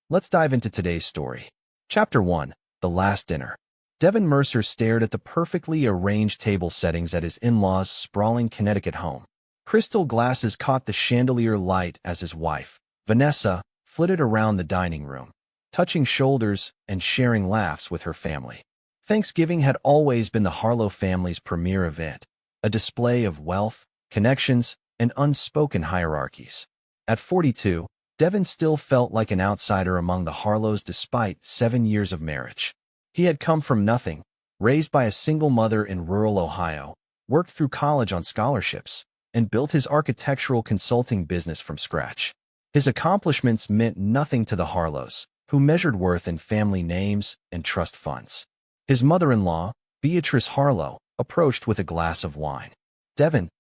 Let's dive into today's story. Chapter 1. The Last Dinner. Devon Mercer stared at the perfectly arranged table settings at his in-laws' sprawling Connecticut home. Crystal glasses caught the chandelier light as his wife, Vanessa, flitted around the dining room, touching shoulders and sharing laughs with her family. Thanksgiving had always been the Harlow family's premier event, a display of wealth, connections, and unspoken hierarchies. At 42, Devon still felt like an outsider among the Harlows despite 7 years of marriage. He had come from nothing, raised by a single mother in rural Ohio, worked through college on scholarships, and built his architectural consulting business from scratch. His accomplishments meant nothing to the Harlows, who measured worth in family names and trust funds. His mother-in-law, Beatrice Harlow, approached with a glass of wine. "Devon,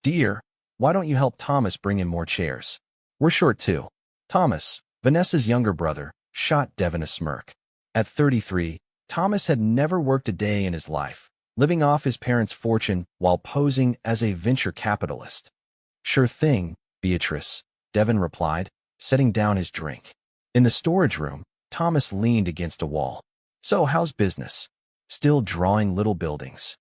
dear, why don't you help Thomas bring in more chairs? We're short too." Thomas, Vanessa's younger brother, shot Devon a smirk. At 33, Thomas had never worked a day in his life, living off his parents' fortune while posing as a venture capitalist. "Sure thing, Beatrice," Devon replied, setting down his drink. In the storage room, Thomas leaned against a wall. "So how's business? Still drawing little buildings?"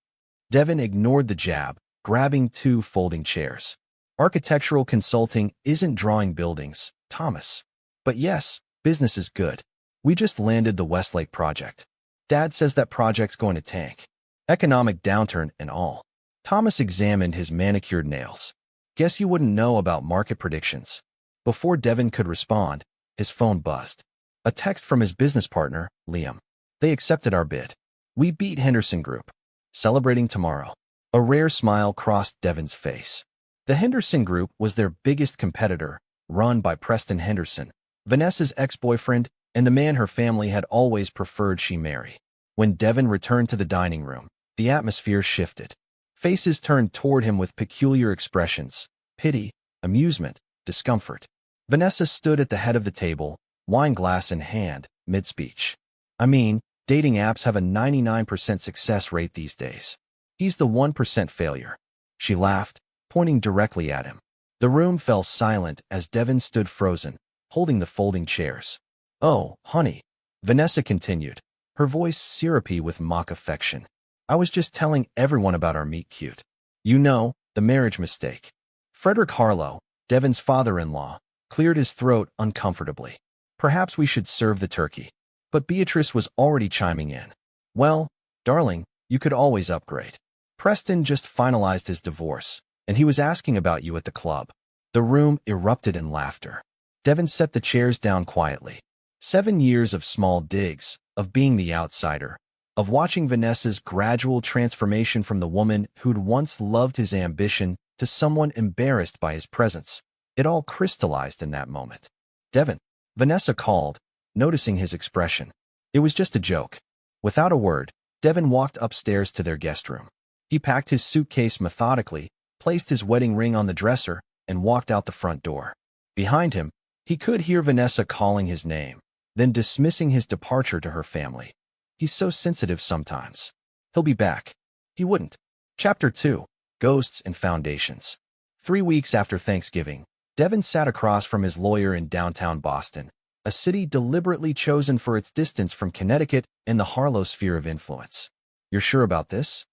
Devon ignored the jab, grabbing 2 folding chairs. "Architectural consulting isn't drawing buildings, Thomas. But yes, business is good. We just landed the Westlake project. Dad says that project's going to tank. Economic downturn and all." Thomas examined his manicured nails. "Guess you wouldn't know about market predictions." Before Devon could respond, his phone buzzed. A text from his business partner, Liam. "They accepted our bid. We beat Henderson Group. Celebrating tomorrow." A rare smile crossed Devon's face. The Henderson Group was their biggest competitor, run by Preston Henderson, Vanessa's ex-boyfriend, and the man her family had always preferred she marry. When Devon returned to the dining room, the atmosphere shifted. Faces turned toward him with peculiar expressions: pity, amusement, discomfort. Vanessa stood at the head of the table, wine glass in hand, mid-speech. "I mean, dating apps have a 99% success rate these days. He's the 1% failure." She laughed, pointing directly at him. The room fell silent as Devon stood frozen, holding the folding chairs. "Oh, honey," Vanessa continued, her voice syrupy with mock affection. "I was just telling everyone about our meet-cute. You know, the marriage mistake." Frederick Harlow, Devon's father-in-law, cleared his throat uncomfortably. "Perhaps we should serve the turkey." But Beatrice was already chiming in. "Well, darling, you could always upgrade. Preston just finalized his divorce, and he was asking about you at the club." The room erupted in laughter. Devon set the chairs down quietly. 7 years of small digs, of being the outsider, of watching Vanessa's gradual transformation from the woman who'd once loved his ambition to someone embarrassed by his presence. It all crystallized in that moment. "Devon," Vanessa called, noticing his expression. It was just a joke. Without a word, Devon walked upstairs to their guest room. He packed his suitcase methodically, placed his wedding ring on the dresser, and walked out the front door. Behind him, he could hear Vanessa calling his name, then dismissing his departure to her family. "He's so sensitive sometimes. He'll be back." He wouldn't. Chapter 2. Ghosts and Foundations. 3 weeks after Thanksgiving, Devon sat across from his lawyer in downtown Boston, a city deliberately chosen for its distance from Connecticut and the Harlow sphere of influence. "You're sure about this?"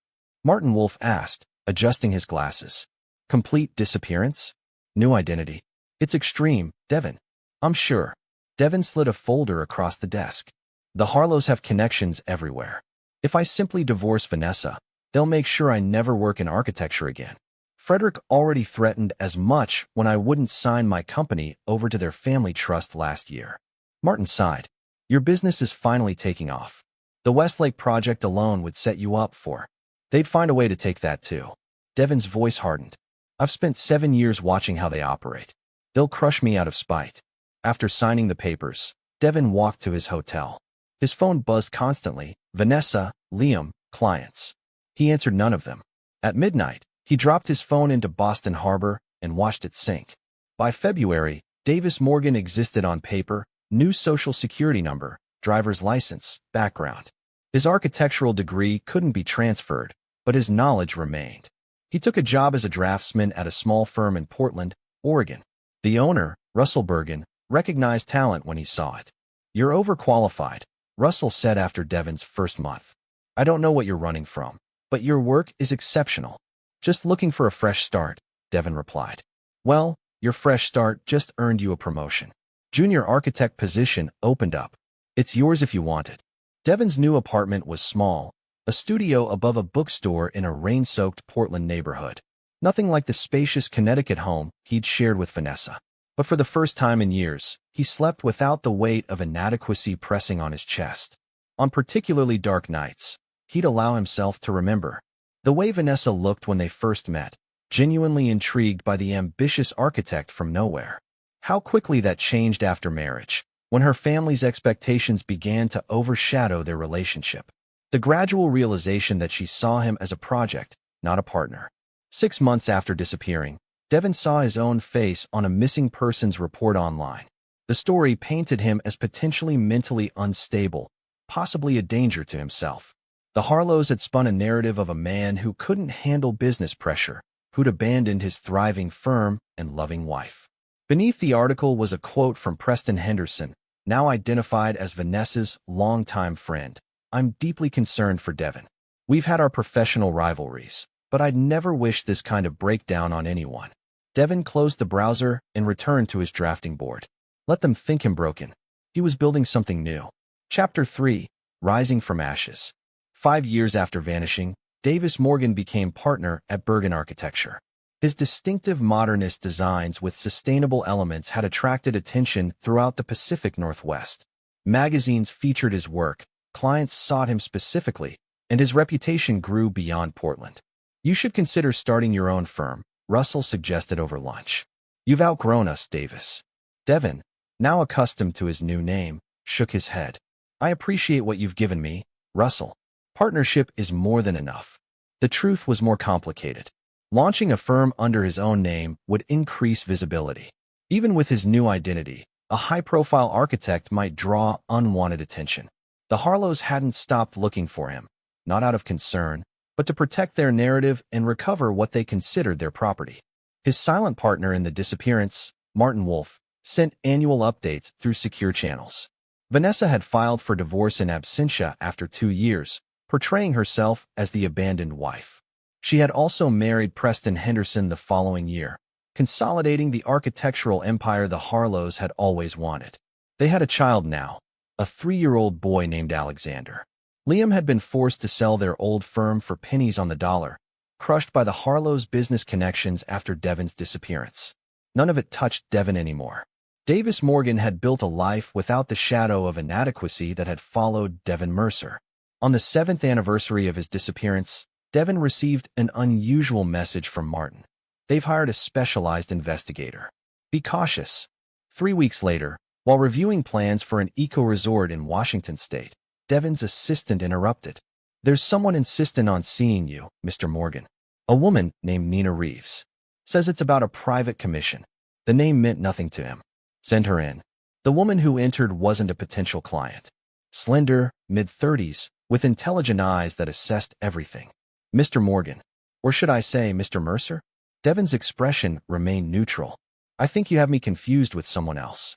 Martin Wolfe asked, adjusting his glasses. "Complete disappearance? New identity? It's extreme, Devon." "I'm sure." Devon slid a folder across the desk. "The Harlows have connections everywhere. If I simply divorce Vanessa, they'll make sure I never work in architecture again. Frederick already threatened as much when I wouldn't sign my company over to their family trust last year." Martin sighed. "Your business is finally taking off. The Westlake project alone would set you up for. They'd find a way to take that too." Devon's voice hardened. "I've spent 7 years watching how they operate. They'll crush me out of spite." After signing the papers, Devon walked to his hotel. His phone buzzed constantly. Vanessa, Liam, clients. He answered none of them. At midnight, he dropped his phone into Boston Harbor and watched it sink. By February, Davis Morgan existed on paper: new social security number, driver's license, background. His architectural degree couldn't be transferred, but his knowledge remained. He took a job as a draftsman at a small firm in Portland, Oregon. The owner, Russell Bergen, recognized talent when he saw it. You're overqualified, Russell said after Devon's first month. I don't know what you're running from, but your work is exceptional. Just looking for a fresh start, Devon replied. Well, your fresh start just earned you a promotion. Junior architect position opened up. It's yours if you want it. Devon's new apartment was small, a studio above a bookstore in a rain-soaked Portland neighborhood. Nothing like the spacious Connecticut home he'd shared with Vanessa. But for the first time in years, he slept without the weight of inadequacy pressing on his chest. On particularly dark nights, he'd allow himself to remember the way Vanessa looked when they first met, genuinely intrigued by the ambitious architect from nowhere. How quickly that changed after marriage, when her family's expectations began to overshadow their relationship. The gradual realization that she saw him as a project, not a partner. 6 months after disappearing, Devon saw his own face on a missing persons report online. The story painted him as potentially mentally unstable, possibly a danger to himself. The Harlos had spun a narrative of a man who couldn't handle business pressure, who'd abandoned his thriving firm and loving wife. Beneath the article was a quote from Preston Henderson, now identified as Vanessa's longtime friend. I'm deeply concerned for Devon. We've had our professional rivalries, but I'd never wish this kind of breakdown on anyone. Devon closed the browser and returned to his drafting board. Let them think him broken. He was building something new. Chapter 3, Rising from Ashes. 5 years after vanishing, Davis Morgan became partner at Bergen Architecture. His distinctive modernist designs with sustainable elements had attracted attention throughout the Pacific Northwest. Magazines featured his work, clients sought him specifically, and his reputation grew beyond Portland. You should consider starting your own firm, Russell suggested over lunch. You've outgrown us, Davis. Devon, now accustomed to his new name, shook his head. I appreciate what you've given me, Russell. Partnership is more than enough. The truth was more complicated. Launching a firm under his own name would increase visibility. Even with his new identity, a high-profile architect might draw unwanted attention. The Harlos hadn't stopped looking for him, not out of concern, but to protect their narrative and recover what they considered their property. His silent partner in the disappearance, Martin Wolf, sent annual updates through secure channels. Vanessa had filed for divorce in absentia after 2 years, portraying herself as the abandoned wife. She had also married Preston Henderson the following year, consolidating the architectural empire the Harlos had always wanted. They had a child now, a 3-year-old boy named Alexander. Liam had been forced to sell their old firm for pennies on the dollar, crushed by the Harlos' business connections after Devon's disappearance. None of it touched Devon anymore. Davis Morgan had built a life without the shadow of inadequacy that had followed Devon Mercer. On the 7th anniversary of his disappearance, Devon received an unusual message from Martin. They've hired a specialized investigator. Be cautious. 3 weeks later, while reviewing plans for an eco-resort in Washington state, Devon's assistant interrupted. There's someone insistent on seeing you, Mr. Morgan. A woman named Nina Reeves. Says it's about a private commission. The name meant nothing to him. Send her in. The woman who entered wasn't a potential client. Slender, mid-30s, with intelligent eyes that assessed everything. Mr. Morgan, or should I say Mr. Mercer? Devon's expression remained neutral. I think you have me confused with someone else.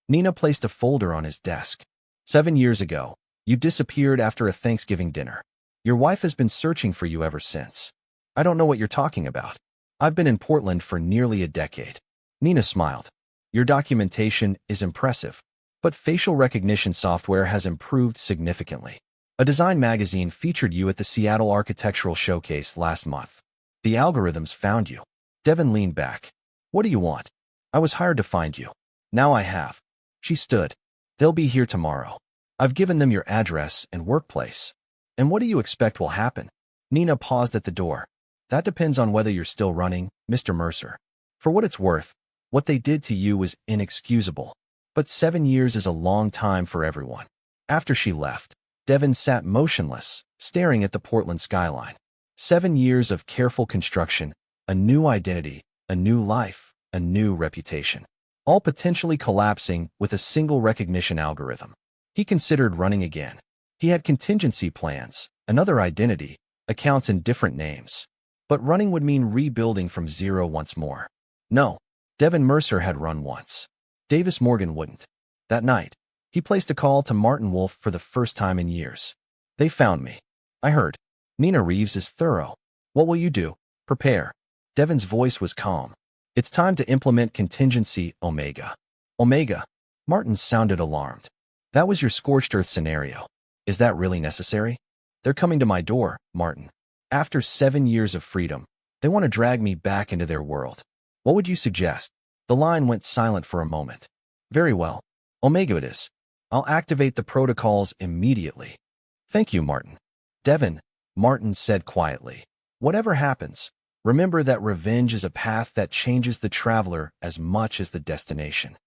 Nina placed a folder on his desk. 7 years ago, you disappeared after a Thanksgiving dinner. Your wife has been searching for you ever since. I don't know what you're talking about. I've been in Portland for nearly a decade. Nina smiled. Your documentation is impressive, but facial recognition software has improved significantly. A design magazine featured you at the Seattle Architectural Showcase last month. The algorithms found you. Devon leaned back. What do you want? I was hired to find you. Now I have. She stood. They'll be here tomorrow. I've given them your address and workplace. And what do you expect will happen? Nina paused at the door. That depends on whether you're still running, Mr. Mercer. For what it's worth, what they did to you was inexcusable. But 7 years is a long time for everyone. After she left, Devon sat motionless, staring at the Portland skyline. 7 years of careful construction, a new identity, a new life, a new reputation. All potentially collapsing with a single recognition algorithm. He considered running again. He had contingency plans, another identity, accounts in different names. But running would mean rebuilding from zero once more. No, Devon Mercer had run once. Davis Morgan wouldn't. That night, He placed a call to Martin Wolf for the first time in years. They found me. I heard. Nina Reeves is thorough. What will you do? Prepare. Devon's voice was calm. It's time to implement contingency, Omega. Omega. Martin sounded alarmed. That was your scorched earth scenario. Is that really necessary? They're coming to my door, Martin. After 7 years of freedom, they want to drag me back into their world. What would you suggest? The line went silent for a moment. Very well. Omega it is. I'll activate the protocols immediately. Thank you, Martin. Devon, Martin said quietly. Whatever happens, remember that revenge is a path that changes the traveler as much as the destination.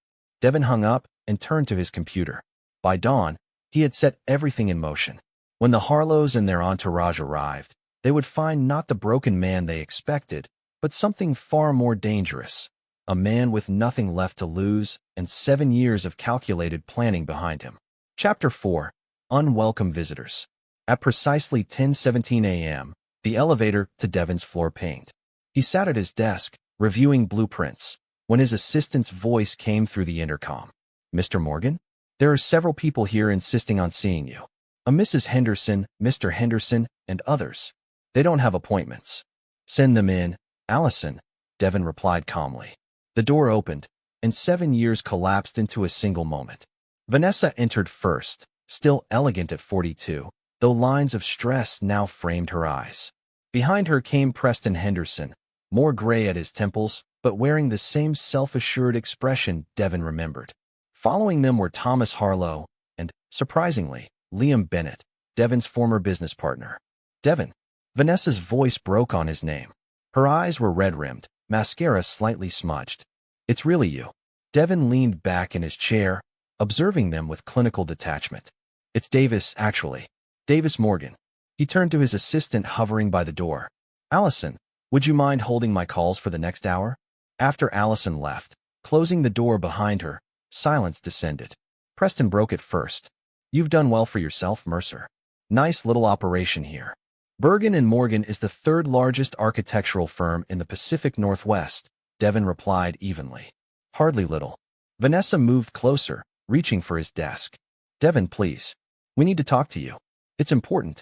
Devon hung up and turned to his computer. By dawn, he had set everything in motion. When the Harlos and their entourage arrived, they would find not the broken man they expected, but something far more dangerous. A man with nothing left to lose and 7 years of calculated planning behind him. Chapter 4. Unwelcome Visitors. At precisely 10:17 a.m., the elevator to Devon's floor pinged. He sat at his desk, reviewing blueprints, when his assistant's voice came through the intercom. Mr. Morgan? There are several people here insisting on seeing you. A Mrs. Henderson, Mr. Henderson, and others. They don't have appointments. Send them in, Allison, Devon replied calmly. The door opened, and 7 years collapsed into a single moment. Vanessa entered first, still elegant at 42, though lines of stress now framed her eyes. Behind her came Preston Henderson, more gray at his temples, but wearing the same self-assured expression Devon remembered. Following them were Thomas Harlow and, surprisingly, Liam Bennett, Devon's former business partner. Devon. Vanessa's voice broke on his name. Her eyes were red-rimmed, mascara slightly smudged. It's really you. Devon leaned back in his chair, observing them with clinical detachment. It's Davis, actually. Davis Morgan. He turned to his assistant hovering by the door. Allison, would you mind holding my calls for the next hour? After Allison left, closing the door behind her, silence descended. Preston broke it first. You've done well for yourself, Mercer. Nice little operation here. Bergen & Morgan is the third largest architectural firm in the Pacific Northwest, Devon replied evenly. Hardly little. Vanessa moved closer, reaching for his desk. Devon, please. We need to talk to you. It's important.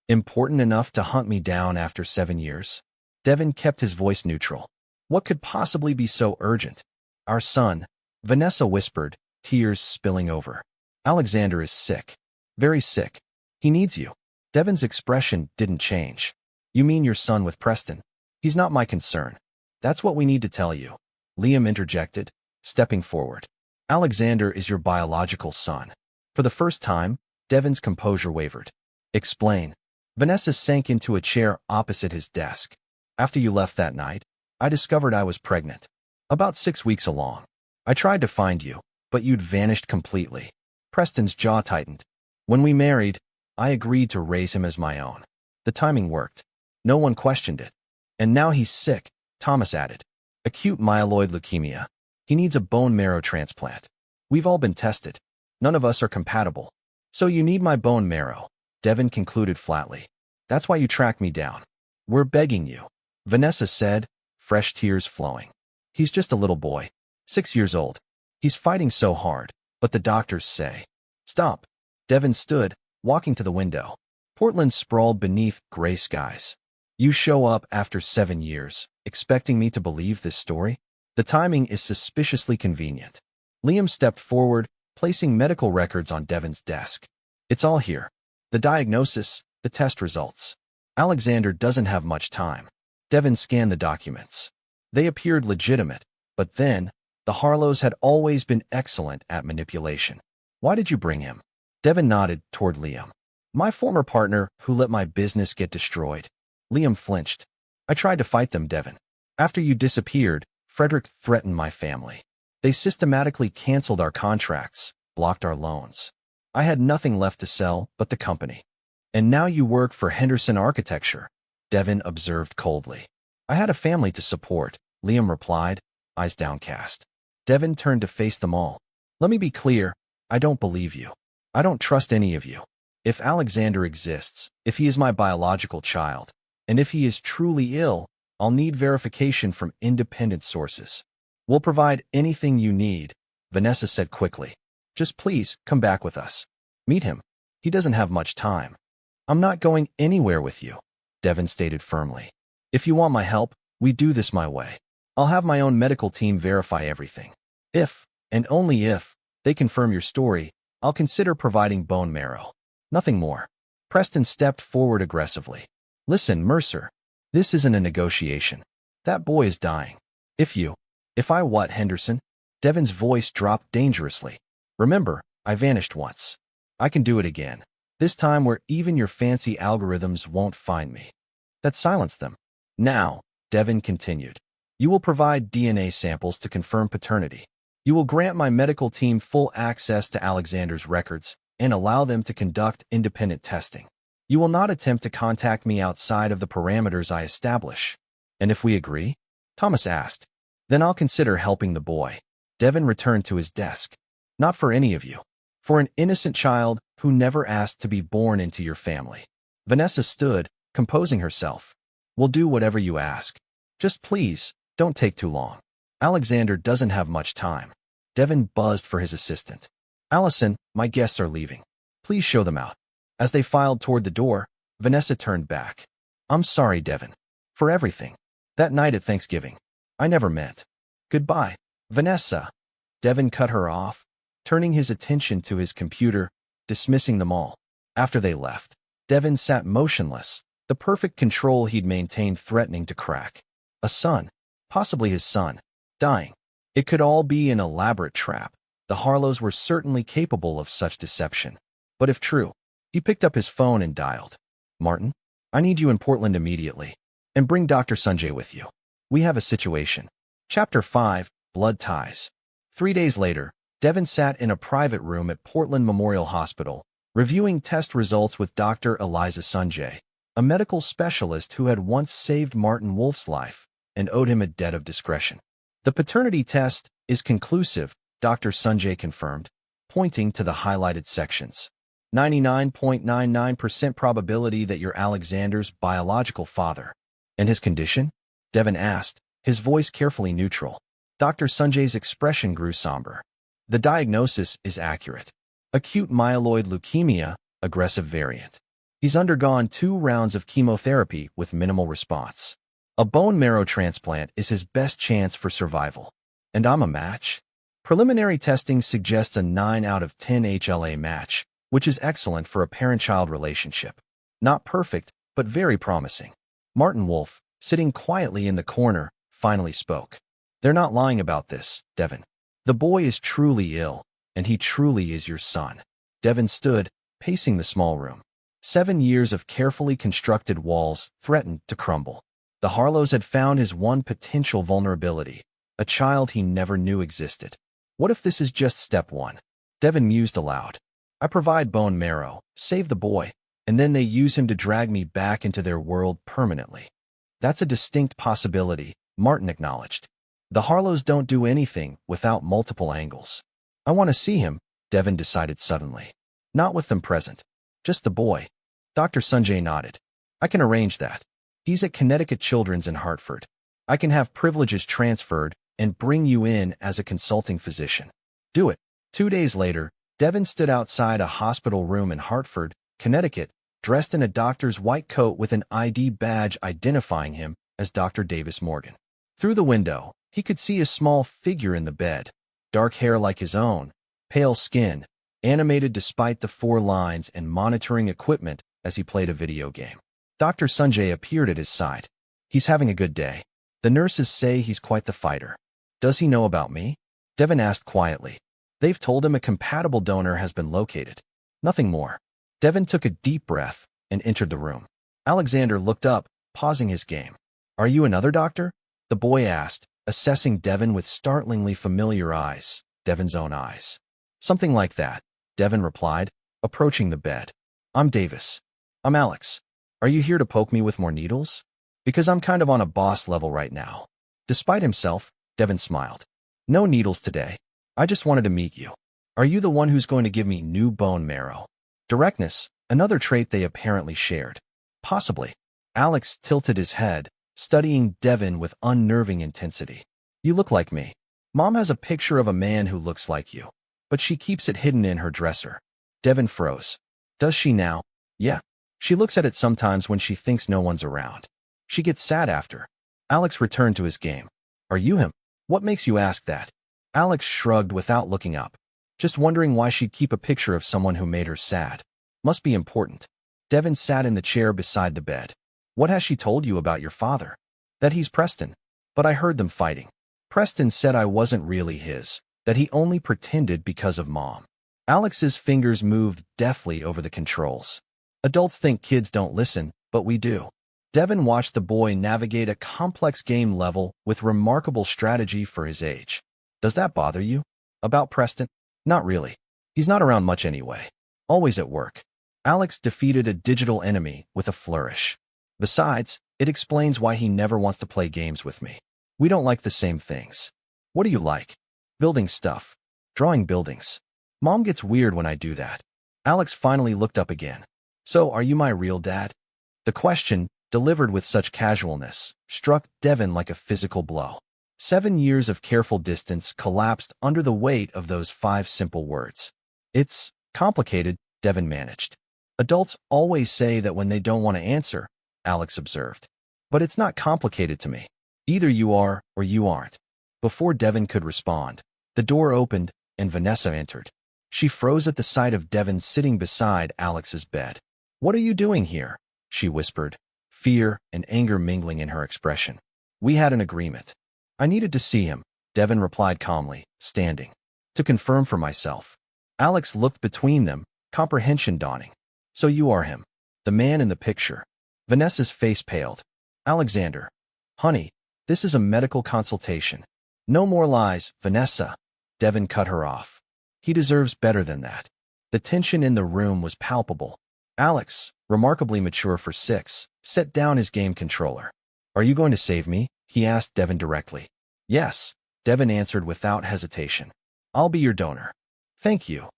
Important enough to hunt me down after 7 years? Devon kept his voice neutral. What could possibly be so urgent? Our son, Vanessa whispered, tears spilling over. Alexander is sick. Very sick. He needs you. Devon's expression didn't change. You mean your son with Preston? He's not my concern. That's what we need to tell you. Liam interjected, stepping forward. Alexander is your biological son. For the first time, Devon's composure wavered. Explain. Vanessa sank into a chair opposite his desk. After you left that night, I discovered I was pregnant. About 6 weeks along. I tried to find you, but you'd vanished completely. Preston's jaw tightened. When we married, I agreed to raise him as my own. The timing worked. No one questioned it. And now he's sick, Thomas added. Acute myeloid leukemia. He needs a bone marrow transplant. We've all been tested. None of us are compatible. So you need my bone marrow, Devon concluded flatly. That's why you tracked me down. We're begging you, Vanessa said, fresh tears flowing. He's just a little boy, 6 years old. He's fighting so hard, but the doctors say. Stop. Devon stood, walking to the window. Portland sprawled beneath gray skies. You show up after 7 years, expecting me to believe this story? The timing is suspiciously convenient. Liam stepped forward, placing medical records on Devon's desk. It's all here. The diagnosis, the test results. Alexander doesn't have much time. Devon scanned the documents. They appeared legitimate, but then, the Harlos had always been excellent at manipulation. Why did you bring him? Devon nodded toward Liam. My former partner who let my business get destroyed. Liam flinched. I tried to fight them, Devon. After you disappeared, Frederick threatened my family. They systematically canceled our contracts, blocked our loans. I had nothing left to sell but the company. And now you work for Henderson Architecture, Devon observed coldly. I had a family to support, Liam replied, eyes downcast. Devon turned to face them all. Let me be clear, I don't believe you. I don't trust any of you. If Alexander exists, if he is my biological child, and if he is truly ill, I'll need verification from independent sources. We'll provide anything you need, Vanessa said quickly. Just please, come back with us. Meet him. He doesn't have much time. I'm not going anywhere with you, Devon stated firmly. If you want my help, we do this my way. I'll have my own medical team verify everything. If, and only if, they confirm your story, I'll consider providing bone marrow. Nothing more. Preston stepped forward aggressively. Listen, Mercer. This isn't a negotiation. That boy is dying. If I what, Henderson? Devon's voice dropped dangerously. Remember, I vanished once. I can do it again. This time where even your fancy algorithms won't find me. That silenced them. Now, Devon continued, you will provide DNA samples to confirm paternity. You will grant my medical team full access to Alexander's records and allow them to conduct independent testing. You will not attempt to contact me outside of the parameters I establish. And if we agree? Thomas asked. Then I'll consider helping the boy. Devon returned to his desk. Not for any of you. For an innocent child who never asked to be born into your family. Vanessa stood, composing herself. We'll do whatever you ask. Just please, don't take too long. Alexander doesn't have much time. Devon buzzed for his assistant. Allison, my guests are leaving. Please show them out. As they filed toward the door, Vanessa turned back. I'm sorry, Devon. For everything. That night at Thanksgiving. I never meant. Goodbye, Vanessa. Devon cut her off, turning his attention to his computer, dismissing them all. After they left, Devon sat motionless, the perfect control he'd maintained threatening to crack. A son, possibly his son, dying. It could all be an elaborate trap. The Harlos were certainly capable of such deception. But if true, he picked up his phone and dialed. Martin, I need you in Portland immediately. And bring Dr. Sanjay with you. We have a situation. Chapter 5, Blood Ties. 3 days later, Devon sat in a private room at Portland Memorial Hospital, reviewing test results with Dr. Eliza Sanjay, a medical specialist who had once saved Martin Wolf's life and owed him a debt of discretion. The paternity test is conclusive, Dr. Sanjay confirmed, pointing to the highlighted sections. 99.99% probability that you're Alexander's biological father. And his condition? Devon asked, his voice carefully neutral. Dr. Sanjay's expression grew somber. The diagnosis is accurate. Acute myeloid leukemia, aggressive variant. He's undergone 2 rounds of chemotherapy with minimal response. A bone marrow transplant is his best chance for survival. And I'm a match? Preliminary testing suggests a 9 out of 10 HLA match, which is excellent for a parent-child relationship. Not perfect, but very promising. Martin Wolf, sitting quietly in the corner, finally spoke. They're not lying about this, Devon. The boy is truly ill, and he truly is your son. Devon stood, pacing the small room. 7 years of carefully constructed walls threatened to crumble. The Harlos had found his one potential vulnerability, a child he never knew existed. What if this is just step 1? Devon mused aloud. I provide bone marrow, save the boy, and then they use him to drag me back into their world permanently. That's a distinct possibility, Martin acknowledged. The Harlos don't do anything without multiple angles. I want to see him, Devon decided suddenly. Not with them present. Just the boy. Dr. Sanjay nodded. I can arrange that. He's at Connecticut Children's in Hartford. I can have privileges transferred and bring you in as a consulting physician. Do it. 2 days later, Devon stood outside a hospital room in Hartford, Connecticut, dressed in a doctor's white coat with an ID badge identifying him as Dr. Davis Morgan. Through the window, he could see a small figure in the bed, dark hair like his own, pale skin, animated despite the 4 lines and monitoring equipment as he played a video game. Dr. Sanjay appeared at his side. He's having a good day. The nurses say he's quite the fighter. Does he know about me? Devon asked quietly. They've told him a compatible donor has been located. Nothing more. Devon took a deep breath and entered the room. Alexander looked up, pausing his game. Are you another doctor? The boy asked, assessing Devon with startlingly familiar eyes, Devon's own eyes. Something like that, Devon replied, approaching the bed. I'm Davis. I'm Alex. Are you here to poke me with more needles? Because I'm kind of on a boss level right now. Despite himself, Devon smiled. No needles today. I just wanted to meet you. Are you the one who's going to give me new bone marrow? Directness, another trait they apparently shared. Possibly. Alex tilted his head, studying Devon with unnerving intensity. You look like me. Mom has a picture of a man who looks like you. but she keeps it hidden in her dresser. Devon froze. Does she now? Yeah. She looks at it sometimes when she thinks no one's around. She gets sad after. Alex returned to his game. Are you him? What makes you ask that? Alex shrugged without looking up. Just wondering why she'd keep a picture of someone who made her sad. Must be important. Devon sat in the chair beside the bed. What has she told you about your father? That he's Preston. But I heard them fighting. Preston said I wasn't really his, that he only pretended because of Mom. Alex's fingers moved deftly over the controls. Adults think kids don't listen, but we do. Devon watched the boy navigate a complex game level with remarkable strategy for his age. Does that bother you? About Preston? Not really. He's not around much anyway. Always at work. Alex defeated a digital enemy with a flourish. Besides, it explains why he never wants to play games with me. We don't like the same things. What do you like? Building stuff. Drawing buildings. Mom gets weird when I do that. Alex finally looked up again. So, are you my real dad? The question, delivered with such casualness, struck Devon like a physical blow. 7 years of careful distance collapsed under the weight of those 5 simple words. It's complicated, Devon managed. Adults always say that when they don't want to answer, Alex observed. But it's not complicated to me. Either you are or you aren't. Before Devon could respond, the door opened and Vanessa entered. She froze at the sight of Devon sitting beside Alex's bed. What are you doing here? She whispered, fear and anger mingling in her expression. We had an agreement. I needed to see him, Devon replied calmly, standing. To confirm for myself. Alex looked between them, comprehension dawning. So you are him. The man in the picture. Vanessa's face paled. Alexander. Honey, this is a medical consultation. No more lies, Vanessa. Devon cut her off. He deserves better than that. The tension in the room was palpable. Alex, remarkably mature for 6, set down his game controller. Are you going to save me? He asked Devon directly. Yes, Devon answered without hesitation. I'll be your donor. Thank you.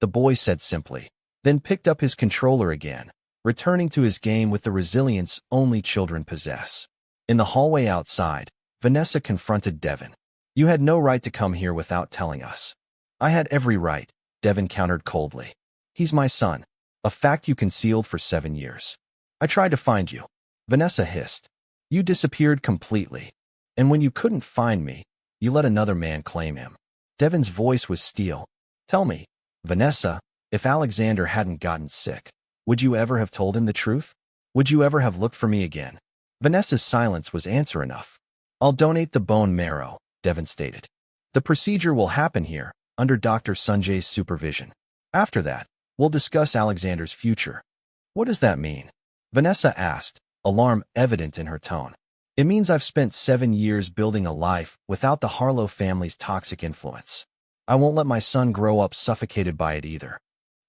The boy said simply, then picked up his controller again, returning to his game with the resilience only children possess. In the hallway outside, Vanessa confronted Devon. You had no right to come here without telling us. I had every right, Devon countered coldly. He's my son, a fact you concealed for 7 years. I tried to find you. Vanessa hissed. You disappeared completely. And when you couldn't find me, you let another man claim him. Devon's voice was steel. Tell me, Vanessa, if Alexander hadn't gotten sick, would you ever have told him the truth? Would you ever have looked for me again? Vanessa's silence was answer enough. I'll donate the bone marrow, Devon stated. The procedure will happen here, under Dr. Sanjay's supervision. After that, we'll discuss Alexander's future. What does that mean? Vanessa asked, alarm evident in her tone. It means I've spent 7 years building a life without the Harlow family's toxic influence. I won't let my son grow up suffocated by it either.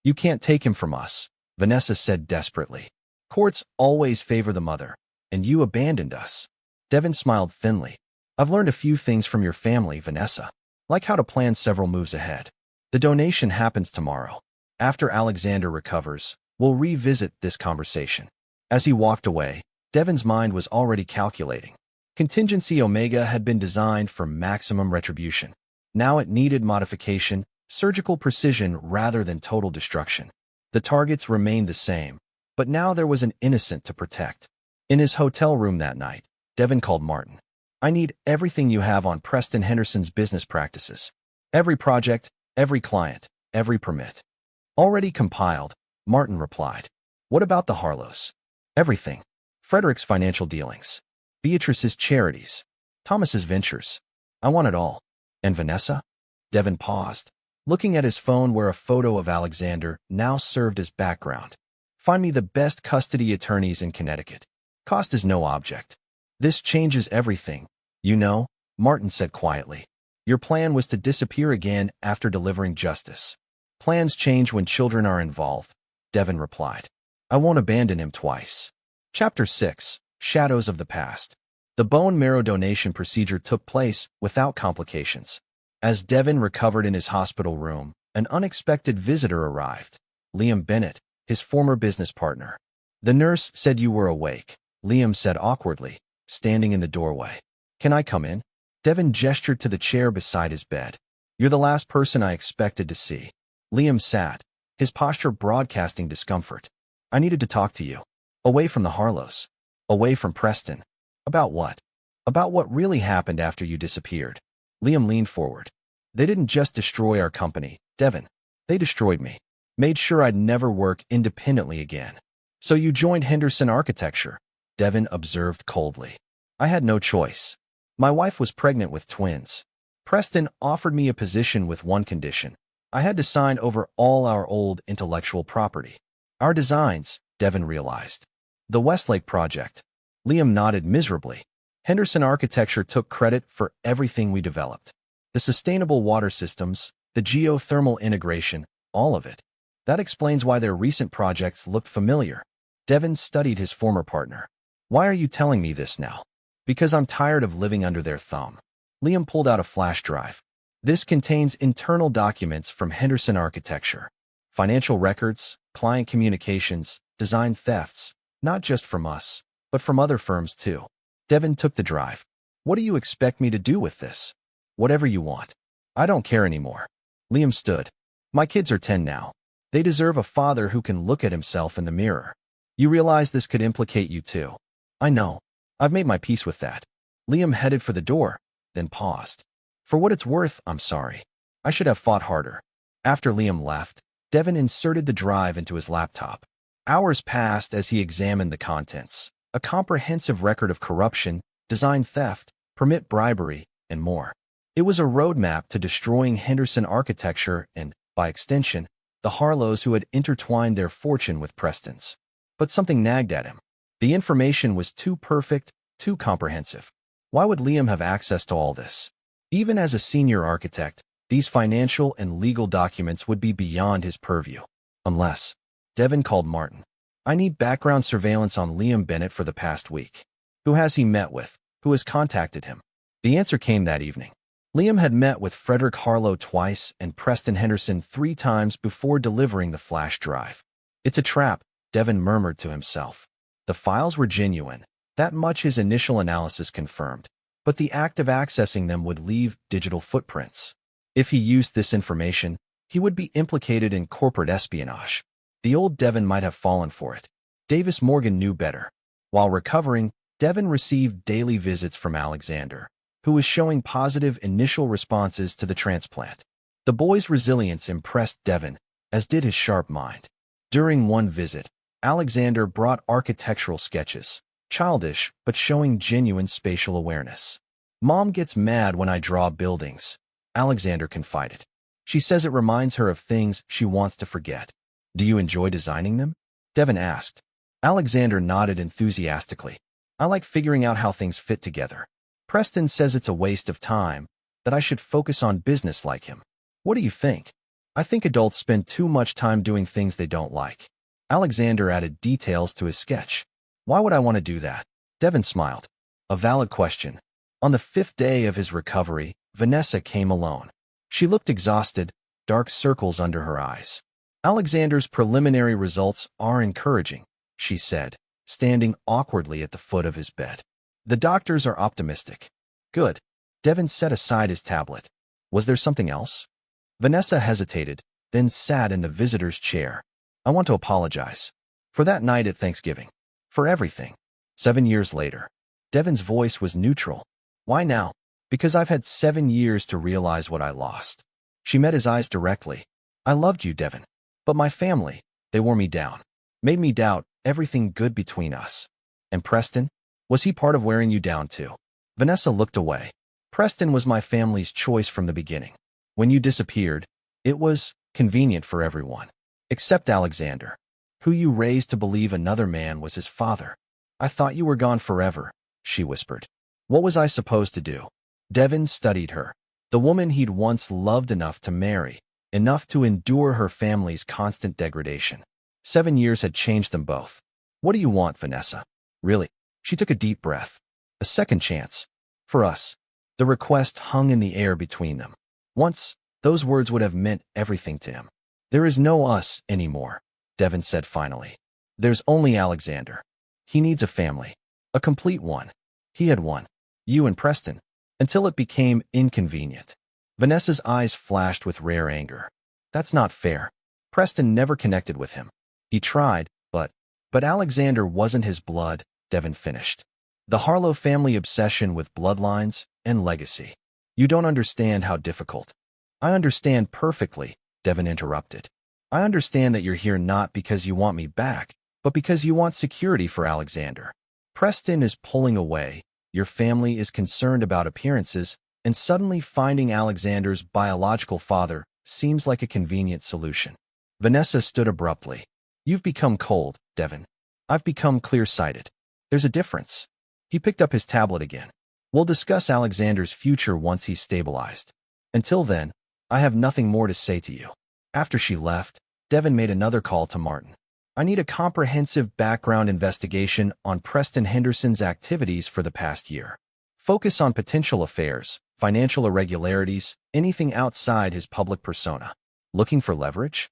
You can't take him from us, Vanessa said desperately. Courts always favor the mother, and you abandoned us. Devon smiled thinly. I've learned a few things from your family, Vanessa, like how to plan several moves ahead. The donation happens tomorrow. After Alexander recovers, we'll revisit this conversation. As he walked away, Devon's mind was already calculating. Contingency Omega had been designed for maximum retribution. Now it needed modification, surgical precision rather than total destruction. The targets remained the same, but now there was an innocent to protect. In his hotel room that night, Devon called Martin. I need everything you have on Preston Henderson's business practices. Every project, every client, every permit. Already compiled, Martin replied. What about the Harlos? Everything. Frederick's financial dealings. Beatrice's charities. Thomas's ventures. I want it all. And Vanessa? Devon paused, looking at his phone where a photo of Alexander now served as background. Find me the best custody attorneys in Connecticut. Cost is no object. This changes everything. You know, Martin said quietly. Your plan was to disappear again after delivering justice. Plans change when children are involved, Devon replied. I won't abandon him twice. Chapter 6, Shadows of the Past. The bone marrow donation procedure took place without complications. As Devon recovered in his hospital room, an unexpected visitor arrived. Liam Bennett, his former business partner. The nurse said you were awake, Liam said awkwardly, standing in the doorway. Can I come in? Devon gestured to the chair beside his bed. You're the last person I expected to see. Liam sat, his posture broadcasting discomfort. I needed to talk to you. Away from the Harlos. Away from Preston. About what? About what really happened after you disappeared. Liam leaned forward. They didn't just destroy our company, Devon. They destroyed me. Made sure I'd never work independently again. So you joined Henderson Architecture, Devon observed coldly. I had no choice. My wife was pregnant with twins. Preston offered me a position with one condition. I had to sign over all our old intellectual property. Our designs, Devon realized. The Westlake project. Liam nodded miserably. Henderson Architecture took credit for everything we developed. The sustainable water systems, the geothermal integration, all of it. That explains why their recent projects looked familiar. Devon studied his former partner. Why are you telling me this now? Because I'm tired of living under their thumb. Liam pulled out a flash drive. This contains internal documents from Henderson Architecture. Financial records, client communications, design thefts, not just from us, but from other firms too. Devon took the drive. What do you expect me to do with this? Whatever you want. I don't care anymore. Liam stood. My kids are 10 now. They deserve a father who can look at himself in the mirror. You realize this could implicate you too. I know. I've made my peace with that. Liam headed for the door, then paused. For what it's worth, I'm sorry. I should have fought harder. After Liam left, Devon inserted the drive into his laptop. Hours passed as he examined the contents. A comprehensive record of corruption, design theft, permit bribery, and more. It was a roadmap to destroying Henderson Architecture and, by extension, the Harlos who had intertwined their fortune with Preston's. But something nagged at him. The information was too perfect, too comprehensive. Why would Liam have access to all this? Even as a senior architect, these financial and legal documents would be beyond his purview. Unless, Devon called Martin. I need background surveillance on Liam Bennett for the past week. Who has he met with? Who has contacted him? The answer came that evening. Liam had met with Frederick Harlow twice and Preston Henderson 3 times before delivering the flash drive. It's a trap, Devon murmured to himself. The files were genuine. That much his initial analysis confirmed. But the act of accessing them would leave digital footprints. If he used this information, he would be implicated in corporate espionage. The old Devon might have fallen for it. Davis Morgan knew better. While recovering, Devon received daily visits from Alexander, who was showing positive initial responses to the transplant. The boy's resilience impressed Devon, as did his sharp mind. During one visit, Alexander brought architectural sketches, childish but showing genuine spatial awareness. Mom gets mad when I draw buildings, Alexander confided. She says it reminds her of things she wants to forget. Do you enjoy designing them? Devon asked. Alexander nodded enthusiastically. I like figuring out how things fit together. Preston says it's a waste of time, that I should focus on business like him. What do you think? I think adults spend too much time doing things they don't like. Alexander added details to his sketch. Why would I want to do that? Devon smiled. A valid question. On the 5th day of his recovery, Vanessa came alone. She looked exhausted, dark circles under her eyes. Alexander's preliminary results are encouraging, she said, standing awkwardly at the foot of his bed. The doctors are optimistic. Good. Devon set aside his tablet. Was there something else? Vanessa hesitated, then sat in the visitor's chair. I want to apologize. For that night at Thanksgiving. For everything. 7 years later. Devon's voice was neutral. Why now? Because I've had 7 years to realize what I lost. She met his eyes directly. I loved you, Devon. But my family, they wore me down. Made me doubt everything good between us. And Preston? Was he part of wearing you down too? Vanessa looked away. Preston was my family's choice from the beginning. When you disappeared, it was convenient for everyone. Except Alexander, who you raised to believe another man was his father. I thought you were gone forever, she whispered. What was I supposed to do? Devon studied her. The woman he'd once loved enough to marry, enough to endure her family's constant degradation. 7 years had changed them both. What do you want, Vanessa? Really? She took a deep breath. A second chance. For us. The request hung in the air between them. Once, those words would have meant everything to him. There is no us anymore, Devon said finally. There's only Alexander. He needs a family. A complete one. He had one. You and Preston. Until it became inconvenient. Vanessa's eyes flashed with rare anger. That's not fair. Preston never connected with him. He tried, but Alexander wasn't his blood, Devon finished. The Harlow family obsession with bloodlines and legacy. You don't understand how difficult. I understand perfectly, Devon interrupted. I understand that you're here not because you want me back, but because you want security for Alexander. Preston is pulling away, your family is concerned about appearances, and suddenly finding Alexander's biological father seems like a convenient solution. Vanessa stood abruptly. You've become cold, Devon. I've become clear-sighted. There's a difference. He picked up his tablet again. We'll discuss Alexander's future once he's stabilized. Until then, I have nothing more to say to you. After she left, Devon made another call to Martin. I need a comprehensive background investigation on Preston Henderson's activities for the past year. Focus on potential affairs, financial irregularities, anything outside his public persona. Looking for leverage?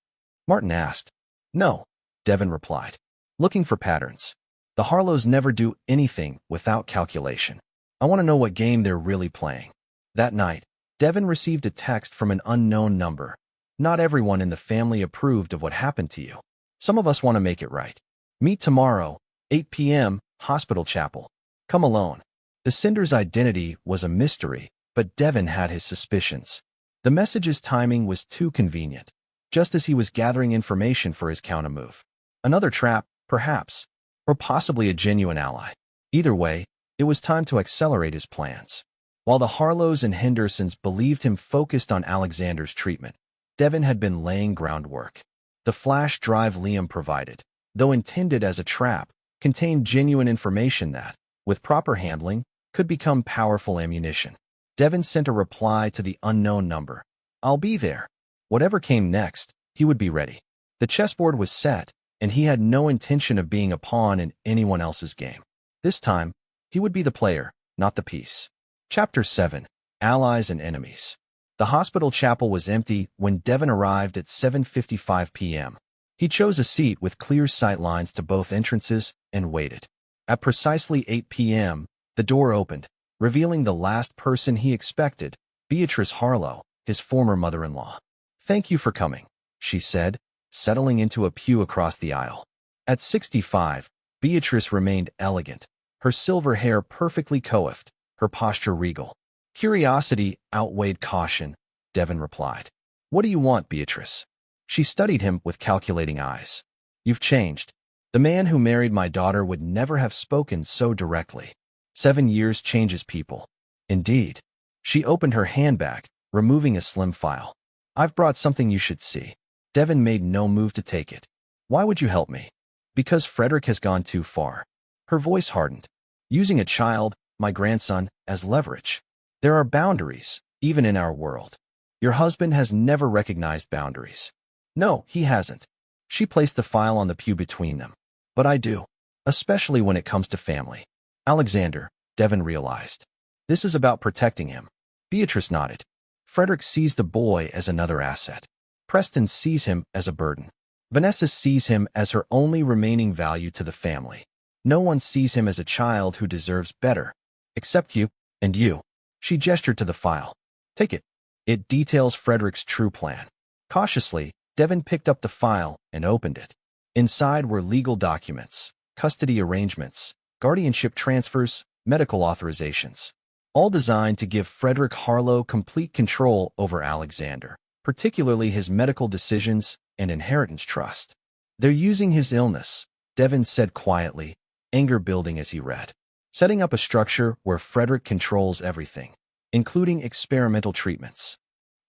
Martin asked. No, Devon replied. Looking for patterns. The Harlows never do anything without calculation. I want to know what game they're really playing. That night, Devon received a text from an unknown number. Not everyone in the family approved of what happened to you. Some of us want to make it right. Meet tomorrow, 8 p.m., Hospital Chapel. Come alone. The sender's identity was a mystery, but Devon had his suspicions. The message's timing was too convenient, just as he was gathering information for his countermove. Another trap, perhaps, or possibly a genuine ally. Either way, it was time to accelerate his plans. While the Harlows and Hendersons believed him focused on Alexander's treatment, Devon had been laying groundwork. The flash drive Liam provided, though intended as a trap, contained genuine information that, with proper handling, could become powerful ammunition. Devon sent a reply to the unknown number. I'll be there. Whatever came next, he would be ready. The chessboard was set, and he had no intention of being a pawn in anyone else's game. This time, he would be the player, not the piece. Chapter 7. Allies and Enemies. The hospital chapel was empty when Devon arrived at 7:55 p.m. He chose a seat with clear sight lines to both entrances and waited. At precisely 8 p.m., the door opened, revealing the last person he expected, Beatrice Harlow, his former mother-in-law. Thank you for coming, she said, settling into a pew across the aisle. At 65, Beatrice remained elegant, her silver hair perfectly coiffed, her posture regal. Curiosity outweighed caution, Devon replied. What do you want, Beatrice? She studied him with calculating eyes. You've changed. The man who married my daughter would never have spoken so directly. 7 years changes people. Indeed. She opened her handbag, removing a slim file. I've brought something you should see. Devon made no move to take it. Why would you help me? Because Frederick has gone too far. Her voice hardened. Using a child, my grandson, as leverage. There are boundaries, even in our world. Your husband has never recognized boundaries. No, he hasn't. She placed the file on the pew between them. But I do, especially when it comes to family. Alexander, Devon realized. This is about protecting him. Beatrice nodded. Frederick sees the boy as another asset. Preston sees him as a burden. Vanessa sees him as her only remaining value to the family. No one sees him as a child who deserves better. Except you, and you. She gestured to the file. Take it. It details Frederick's true plan. Cautiously, Devon picked up the file and opened it. Inside were legal documents, custody arrangements, guardianship transfers, medical authorizations. All designed to give Frederick Harlow complete control over Alexander, particularly his medical decisions and inheritance trust. They're using his illness, Devon said quietly, anger building as he read. Setting up a structure where Frederick controls everything, including experimental treatments.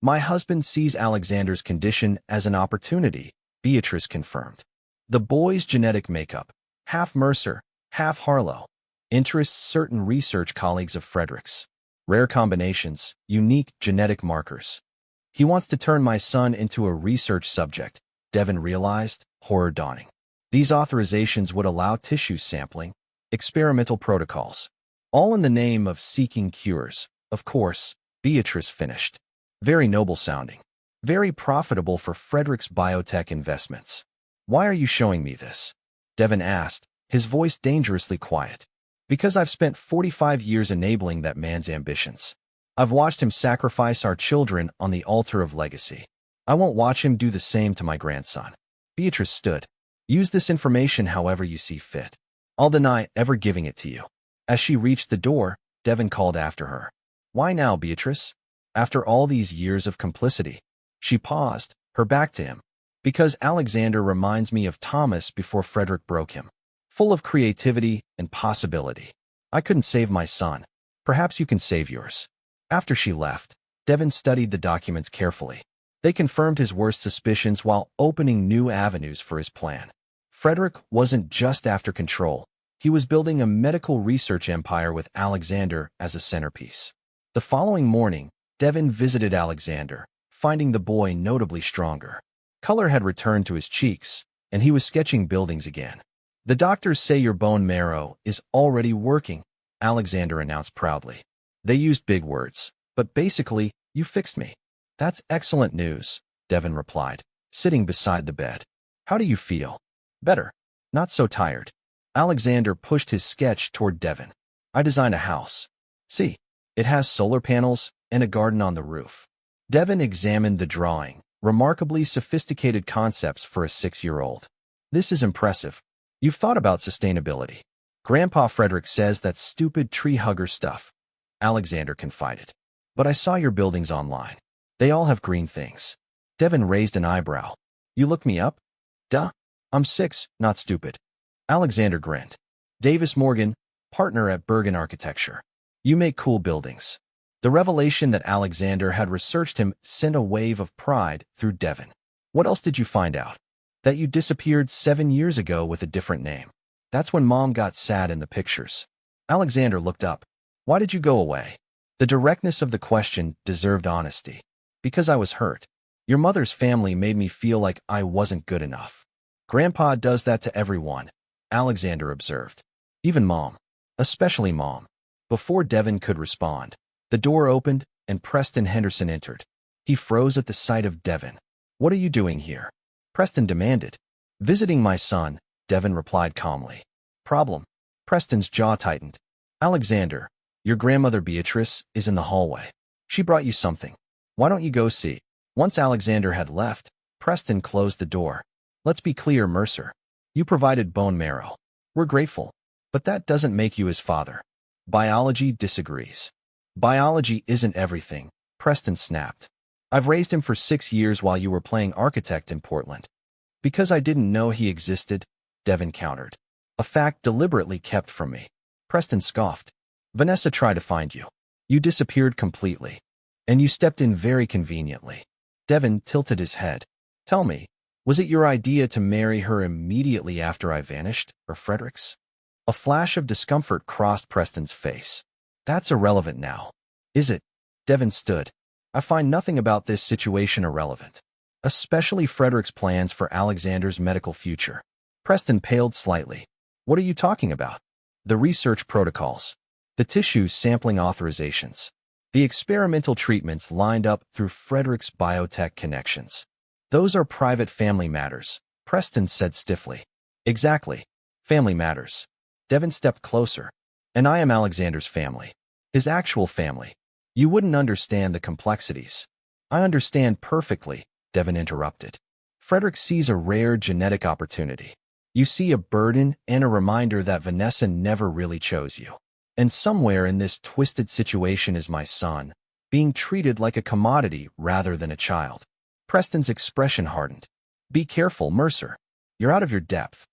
My husband sees Alexander's condition as an opportunity, Beatrice confirmed. The boy's genetic makeup, half Mercer, half Harlow, interests certain research colleagues of Frederick's. Rare combinations, unique genetic markers. He wants to turn my son into a research subject, Devon realized, horror dawning. These authorizations would allow tissue sampling, experimental protocols, all in the name of seeking cures. Of course, Beatrice finished. Very noble sounding. Very profitable for Frederick's biotech investments. Why are you showing me this? Devon asked, his voice dangerously quiet. Because I've spent 45 years enabling that man's ambitions. I've watched him sacrifice our children on the altar of legacy. I won't watch him do the same to my grandson. Beatrice stood. Use this information however you see fit. I'll deny ever giving it to you. As she reached the door, Devon called after her. Why now, Beatrice? After all these years of complicity. She paused, her back to him. Because Alexander reminds me of Thomas before Frederick broke him. Full of creativity and possibility. I couldn't save my son. Perhaps you can save yours. After she left, Devon studied the documents carefully. They confirmed his worst suspicions while opening new avenues for his plan. Frederick wasn't just after control. He was building a medical research empire with Alexander as a centerpiece. The following morning, Devon visited Alexander, finding the boy notably stronger. Color had returned to his cheeks, and he was sketching buildings again. The doctors say your bone marrow is already working, Alexander announced proudly. They used big words, but basically, you fixed me. That's excellent news, Devon replied, sitting beside the bed. How do you feel? Better. Not so tired. Alexander pushed his sketch toward Devon. I designed a house. See, it has solar panels and a garden on the roof. Devon examined the drawing, remarkably sophisticated concepts for a 6-year-old. This is impressive. You've thought about sustainability. Grandpa Frederick says that's stupid tree-hugger stuff, Alexander confided. But I saw your buildings online. They all have green things. Devon raised an eyebrow. You looked me up? Duh. I'm 6, not stupid. Alexander grinned. Davis Morgan, partner at Bergen Architecture. You make cool buildings. The revelation that Alexander had researched him sent a wave of pride through Devon. What else did you find out? That you disappeared 7 years ago with a different name. That's when Mom got sad in the pictures. Alexander looked up. Why did you go away? The directness of the question deserved honesty. Because I was hurt. Your mother's family made me feel like I wasn't good enough. Grandpa does that to everyone, Alexander observed. Even Mom. Especially Mom. Before Devon could respond, the door opened and Preston Henderson entered. He froze at the sight of Devon. What are you doing here? Preston demanded. Visiting my son, Devon replied calmly. Problem. Preston's jaw tightened. Alexander, your grandmother Beatrice is in the hallway. She brought you something. Why don't you go see? Once Alexander had left, Preston closed the door. Let's be clear, Mercer. You provided bone marrow. We're grateful. But that doesn't make you his father. Biology disagrees. Biology isn't everything, Preston snapped. I've raised him for 6 years while you were playing architect in Portland. Because I didn't know he existed, Devon countered. A fact deliberately kept from me. Preston scoffed. Vanessa tried to find you. You disappeared completely. And you stepped in very conveniently. Devon tilted his head. Tell me, was it your idea to marry her immediately after I vanished, or Frederick's? A flash of discomfort crossed Preston's face. That's irrelevant now. Is it? Devon stood. I find nothing about this situation irrelevant. Especially Frederick's plans for Alexander's medical future. Preston paled slightly. What are you talking about? The research protocols. The tissue sampling authorizations. The experimental treatments lined up through Frederick's biotech connections. Those are private family matters, Preston said stiffly. Exactly. Family matters. Devon stepped closer. And I am Alexander's family. His actual family. You wouldn't understand the complexities. I understand perfectly, Devon interrupted. Frederick sees a rare genetic opportunity. You see a burden and a reminder that Vanessa never really chose you. And somewhere in this twisted situation is my son, being treated like a commodity rather than a child. Preston's expression hardened. Be careful, Mercer. You're out of your depth.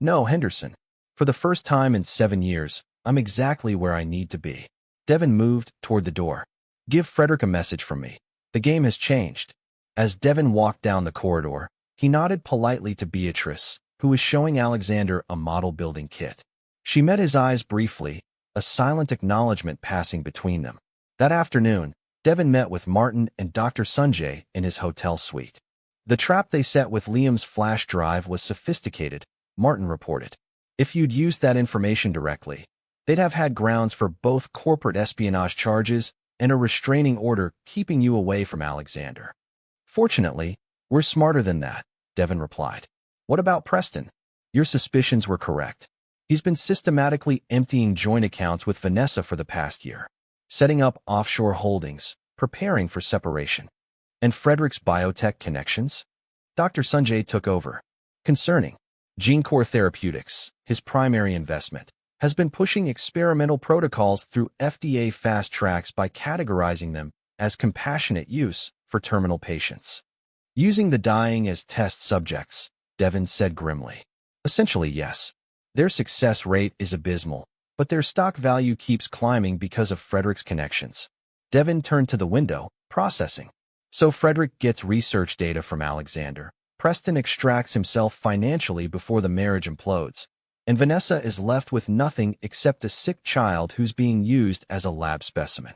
No, Henderson. For the first time in 7 years, I'm exactly where I need to be. Devon moved toward the door. Give Frederick a message from me. The game has changed. As Devon walked down the corridor, he nodded politely to Beatrice, who was showing Alexander a model building kit. She met his eyes briefly, a silent acknowledgement passing between them. That afternoon, Devon met with Martin and Dr. Sanjay in his hotel suite. The trap they set with Liam's flash drive was sophisticated, Martin reported. If you'd used that information directly, they'd have had grounds for both corporate espionage charges and a restraining order keeping you away from Alexander. Fortunately, we're smarter than that, Devon replied. What about Preston? Your suspicions were correct. He's been systematically emptying joint accounts with Vanessa for the past year. setting up offshore holdings, preparing for separation. And Frederick's biotech connections? Dr. Sanjay took over. Concerning GeneCore Therapeutics, his primary investment, has been pushing experimental protocols through FDA fast tracks by categorizing them as compassionate use for terminal patients. Using the dying as test subjects, Devon said grimly. Essentially, yes. Their success rate is abysmal, but their stock value keeps climbing because of Frederick's connections. Devon turned to the window, processing. So Frederick gets research data from Alexander. Preston extracts himself financially before the marriage implodes, and Vanessa is left with nothing except a sick child who's being used as a lab specimen.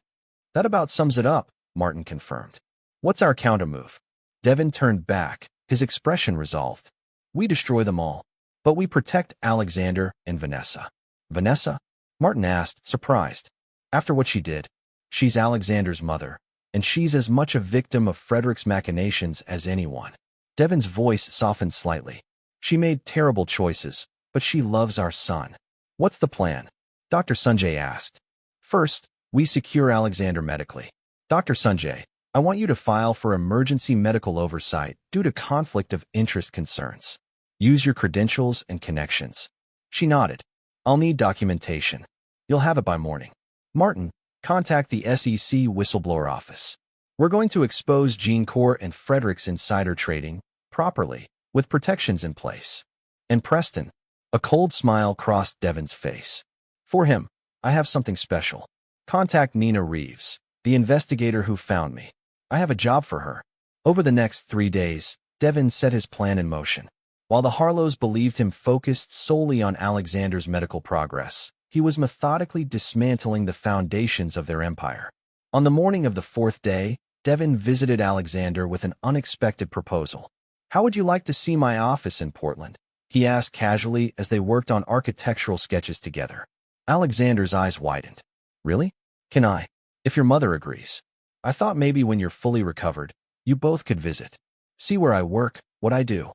That about sums it up, Martin confirmed. What's our countermove? Devon turned back, his expression resolved. We destroy them all, but we protect Alexander and Vanessa. Vanessa? Martin asked, surprised. After what she did, she's Alexander's mother, and she's as much a victim of Frederick's machinations as anyone. Devon's voice softened slightly. She made terrible choices, but she loves our son. What's the plan? Dr. Sanjay asked. First, we secure Alexander medically. Dr. Sanjay, I want you to file for emergency medical oversight due to conflict of interest concerns. Use your credentials and connections. She nodded. I'll need documentation. You'll have it by morning. Martin, contact the SEC whistleblower office. We're going to expose GeneCore and Frederick's insider trading properly, with protections in place. And Preston, a cold smile crossed Devon's face. For him, I have something special. Contact Nina Reeves, the investigator who found me. I have a job for her. Over the next 3 days, Devon set his plan in motion. While the Harlos believed him focused solely on Alexander's medical progress, he was methodically dismantling the foundations of their empire. On the morning of the 4th day, Devon visited Alexander with an unexpected proposal. How would you like to see my office in Portland? He asked casually as they worked on architectural sketches together. Alexander's eyes widened. Really? Can I? If your mother agrees. I thought maybe when you're fully recovered, you both could visit. See where I work, what I do.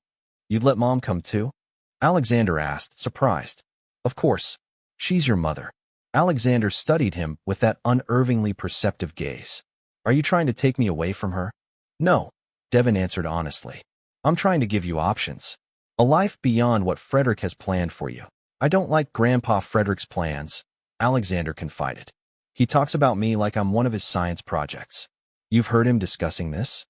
You'd let Mom come too? Alexander asked, surprised. Of course. She's your mother. Alexander studied him with that unervingly perceptive gaze. Are you trying to take me away from her? No, Devon answered honestly. I'm trying to give you options. A life beyond what Frederick has planned for you. I don't like Grandpa Frederick's plans, Alexander confided. He talks about me like I'm one of his science projects. You've heard him discussing this?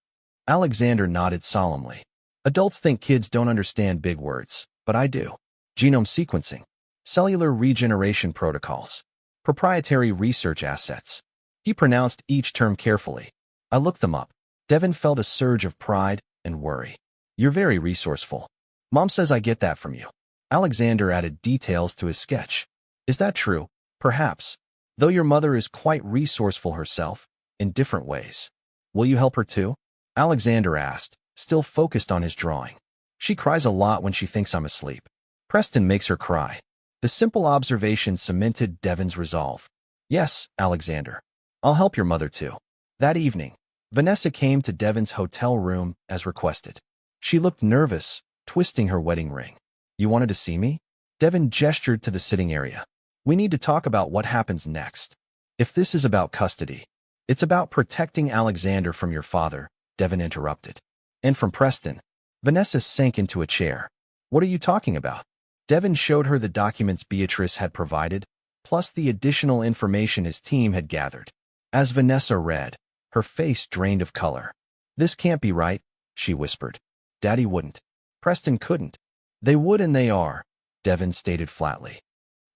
Alexander nodded solemnly. Adults think kids don't understand big words, but I do. Genome sequencing, cellular regeneration protocols, proprietary research assets. He pronounced each term carefully. I looked them up. Devon felt a surge of pride and worry. You're very resourceful. Mom says I get that from you. Alexander added details to his sketch. Is that true? Perhaps. Though your mother is quite resourceful herself, in different ways. Will you help her too? Alexander asked, still focused on his drawing. She cries a lot when she thinks I'm asleep. Preston makes her cry. The simple observation cemented Devon's resolve. Yes, Alexander. I'll help your mother too. That evening, Vanessa came to Devon's hotel room as requested. She looked nervous, twisting her wedding ring. You wanted to see me? Devon gestured to the sitting area. We need to talk about what happens next. If this is about custody, it's about protecting Alexander from your father, Devon interrupted. And from Preston. Vanessa sank into a chair. What are you talking about? Devon showed her the documents Beatrice had provided, plus the additional information his team had gathered. As Vanessa read, her face drained of color. This can't be right, she whispered. Daddy wouldn't. Preston couldn't. They would and they are, Devon stated flatly.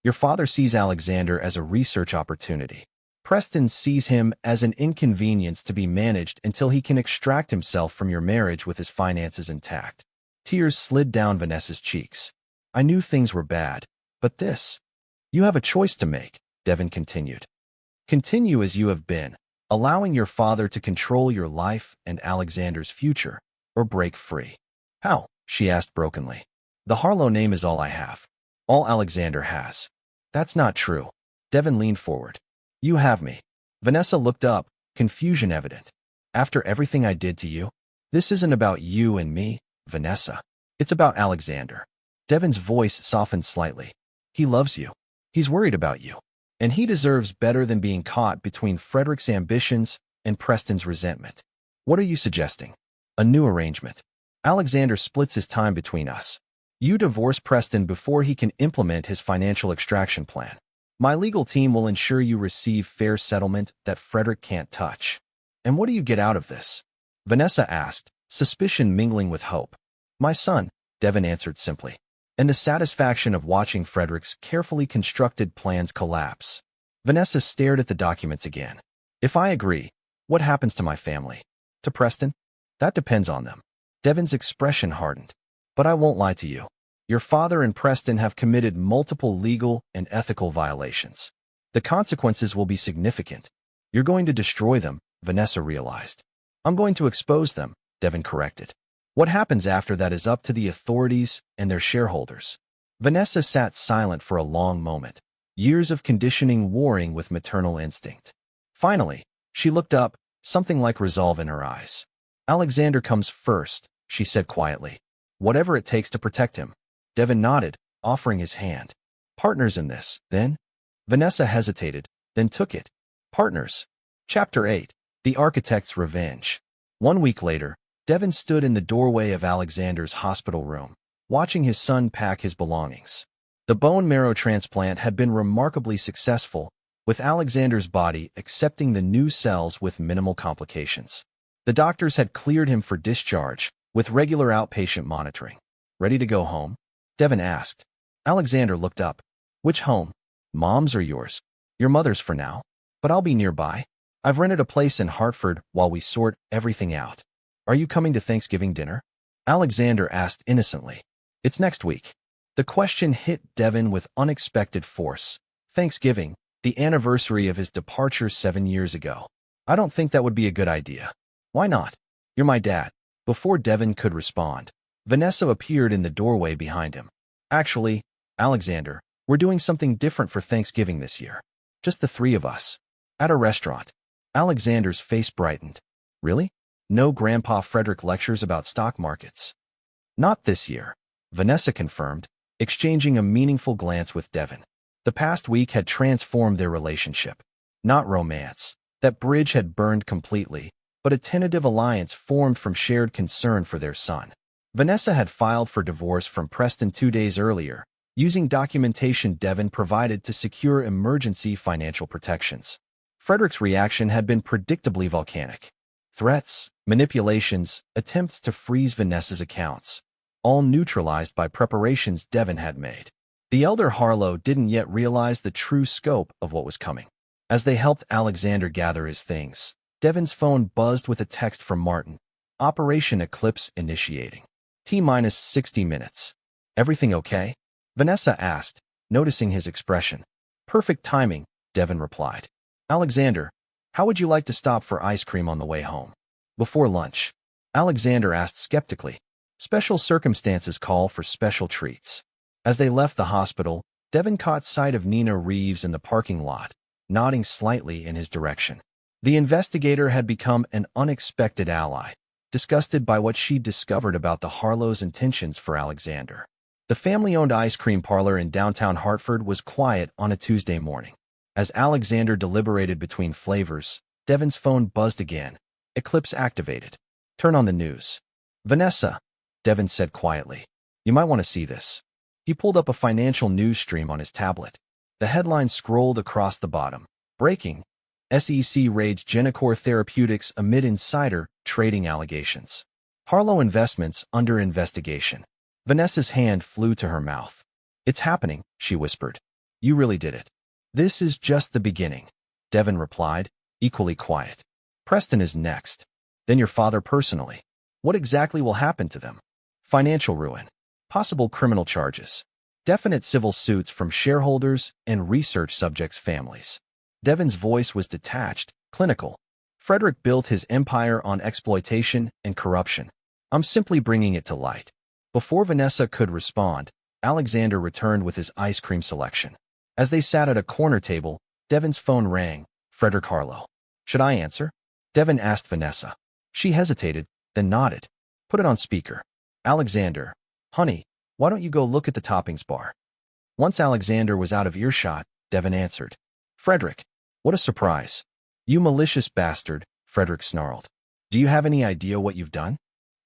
Your father sees Alexander as a research opportunity. Preston sees him as an inconvenience to be managed until he can extract himself from your marriage with his finances intact. Tears slid down Vanessa's cheeks. I knew things were bad, but this. You have a choice to make, Devon continued. Continue as you have been, allowing your father to control your life and Alexander's future, or break free. How? She asked brokenly. The Harlow name is all I have. All Alexander has. That's not true. Devon leaned forward. You have me. Vanessa looked up, confusion evident. After everything I did to you? This isn't about you and me, Vanessa. It's about Alexander. Devon's voice softened slightly. He loves you. He's worried about you. And he deserves better than being caught between Frederick's ambitions and Preston's resentment. What are you suggesting? A new arrangement. Alexander splits his time between us. You divorce Preston before he can implement his financial extraction plan. My legal team will ensure you receive fair settlement that Frederick can't touch. And what do you get out of this? Vanessa asked, suspicion mingling with hope. My son, Devon answered simply. And the satisfaction of watching Frederick's carefully constructed plans collapse. Vanessa stared at the documents again. If I agree, what happens to my family? To Preston? That depends on them. Devon's expression hardened. But I won't lie to you. Your father and Preston have committed multiple legal and ethical violations. The consequences will be significant. You're going to destroy them, Vanessa realized. I'm going to expose them, Devon corrected. What happens after that is up to the authorities and their shareholders. Vanessa sat silent for a long moment, years of conditioning warring with maternal instinct. Finally, she looked up, something like resolve in her eyes. Alexander comes first, she said quietly. Whatever it takes to protect him. Devon nodded, offering his hand. Partners in this, then? Vanessa hesitated, then took it. Partners. Chapter 8. The Architect's Revenge. 1 week later, Devon stood in the doorway of Alexander's hospital room, watching his son pack his belongings. The bone marrow transplant had been remarkably successful, with Alexander's body accepting the new cells with minimal complications. The doctors had cleared him for discharge, with regular outpatient monitoring. Ready to go home? Devon asked. Alexander looked up. Which home? Mom's or yours? Your mother's for now. But I'll be nearby. I've rented a place in Hartford while we sort everything out. Are you coming to Thanksgiving dinner? Alexander asked innocently. It's next week. The question hit Devon with unexpected force. Thanksgiving, the anniversary of his departure 7 years ago. I don't think that would be a good idea. Why not? You're my dad. Before Devon could respond, Vanessa appeared in the doorway behind him. Actually, Alexander, we're doing something different for Thanksgiving this year. Just the three of us. At a restaurant. Alexander's face brightened. Really? No Grandpa Frederick lectures about stock markets. Not this year, Vanessa confirmed, exchanging a meaningful glance with Devon. The past week had transformed their relationship. Not romance. That bridge had burned completely, but a tentative alliance formed from shared concern for their son. Vanessa had filed for divorce from Preston 2 days earlier, using documentation Devon provided to secure emergency financial protections. Frederick's reaction had been predictably volcanic. Threats, manipulations, attempts to freeze Vanessa's accounts, all neutralized by preparations Devon had made. The elder Harlow didn't yet realize the true scope of what was coming. As they helped Alexander gather his things, Devon's phone buzzed with a text from Martin. Operation Eclipse initiating. T-minus 60 minutes. Everything okay? Vanessa asked, noticing his expression. Perfect timing, Devon replied. Alexander, how would you like to stop for ice cream on the way home? Before lunch. Alexander asked skeptically. Special circumstances call for special treats. As they left the hospital, Devon caught sight of Nina Reeves in the parking lot, nodding slightly in his direction. The investigator had become an unexpected ally, disgusted by what she'd discovered about the Harlow's intentions for Alexander. The family-owned ice cream parlor in downtown Hartford was quiet on a Tuesday morning. As Alexander deliberated between flavors, Devon's phone buzzed again. Eclipse activated. Turn on the news. Vanessa, Devon said quietly. You might want to see this. He pulled up a financial news stream on his tablet. The headline scrolled across the bottom. Breaking. SEC raids Genocor Therapeutics amid insider trading allegations. Harlow Investments under investigation. Vanessa's hand flew to her mouth. It's happening, she whispered. You really did it. This is just the beginning, Devon replied, equally quiet. Preston is next. Then your father personally. What exactly will happen to them? Financial ruin. Possible criminal charges. Definite civil suits from shareholders and research subjects' families. Devon's voice was detached, clinical. Frederick built his empire on exploitation and corruption. I'm simply bringing it to light. Before Vanessa could respond, Alexander returned with his ice cream selection. As they sat at a corner table, Devon's phone rang. Frederick Harlow. Should I answer? Devon asked Vanessa. She hesitated, then nodded. Put it on speaker. Alexander. Honey, why don't you go look at the toppings bar? Once Alexander was out of earshot, Devon answered. Frederick, what a surprise. You malicious bastard, Frederick snarled. Do you have any idea what you've done?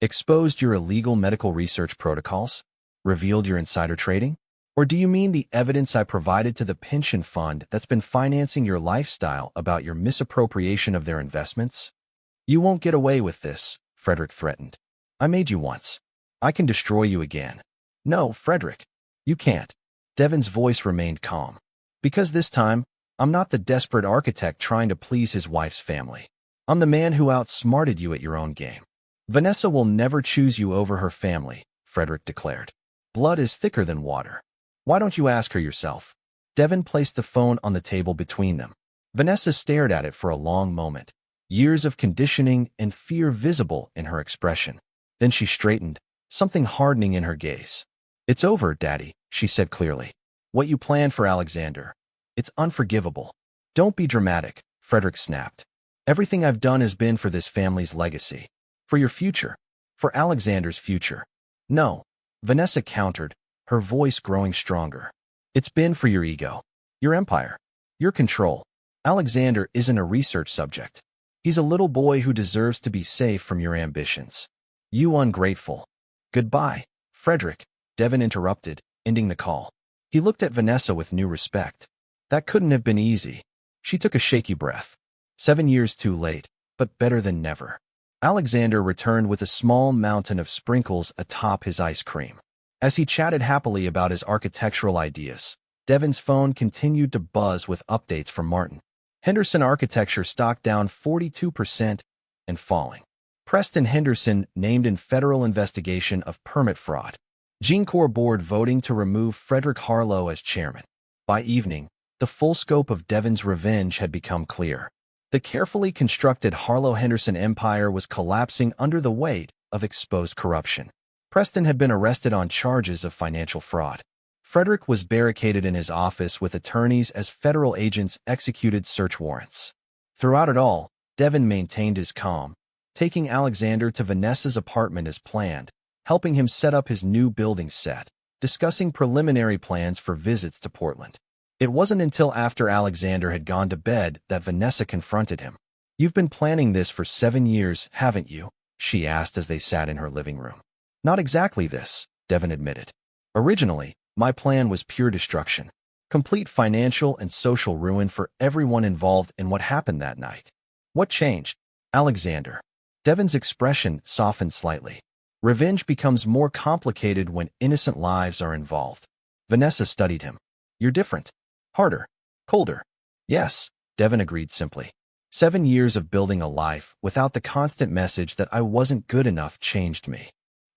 Exposed your illegal medical research protocols? Revealed your insider trading? Or do you mean the evidence I provided to the pension fund that's been financing your lifestyle about your misappropriation of their investments? You won't get away with this, Frederick threatened. I made you once. I can destroy you again. No, Frederick, you can't. Devon's voice remained calm. Because this time, I'm not the desperate architect trying to please his wife's family. I'm the man who outsmarted you at your own game. Vanessa will never choose you over her family, Frederick declared. Blood is thicker than water. Why don't you ask her yourself? Devon placed the phone on the table between them. Vanessa stared at it for a long moment, years of conditioning and fear visible in her expression. Then she straightened, something hardening in her gaze. It's over, Daddy, she said clearly. What you planned for Alexander. It's unforgivable. Don't be dramatic, Frederick snapped. Everything I've done has been for this family's legacy. For your future. For Alexander's future. No, Vanessa countered, her voice growing stronger. It's been for your ego. Your empire. Your control. Alexander isn't a research subject. He's a little boy who deserves to be safe from your ambitions. You ungrateful. Goodbye, Frederick, Devon interrupted, ending the call. He looked at Vanessa with new respect. That couldn't have been easy. She took a shaky breath. 7 years too late, but better than never. Alexander returned with a small mountain of sprinkles atop his ice cream. As he chatted happily about his architectural ideas, Devon's phone continued to buzz with updates from Martin. Henderson Architecture stock down 42% and falling. Preston Henderson named in federal investigation of permit fraud. Gene Corps board voting to remove Frederick Harlow as chairman. By evening, the full scope of Devon's revenge had become clear. The carefully constructed Harlow-Henderson empire was collapsing under the weight of exposed corruption. Preston had been arrested on charges of financial fraud. Frederick was barricaded in his office with attorneys as federal agents executed search warrants. Throughout it all, Devon maintained his calm, taking Alexander to Vanessa's apartment as planned, helping him set up his new building set, discussing preliminary plans for visits to Portland. It wasn't until after Alexander had gone to bed that Vanessa confronted him. You've been planning this for 7 years, haven't you? She asked as they sat in her living room. Not exactly this, Devon admitted. Originally, my plan was pure destruction. Complete financial and social ruin for everyone involved in what happened that night. What changed? Alexander. Devon's expression softened slightly. Revenge becomes more complicated when innocent lives are involved. Vanessa studied him. You're different. Harder. Colder. Yes, Devon agreed simply. 7 years of building a life without the constant message that I wasn't good enough changed me.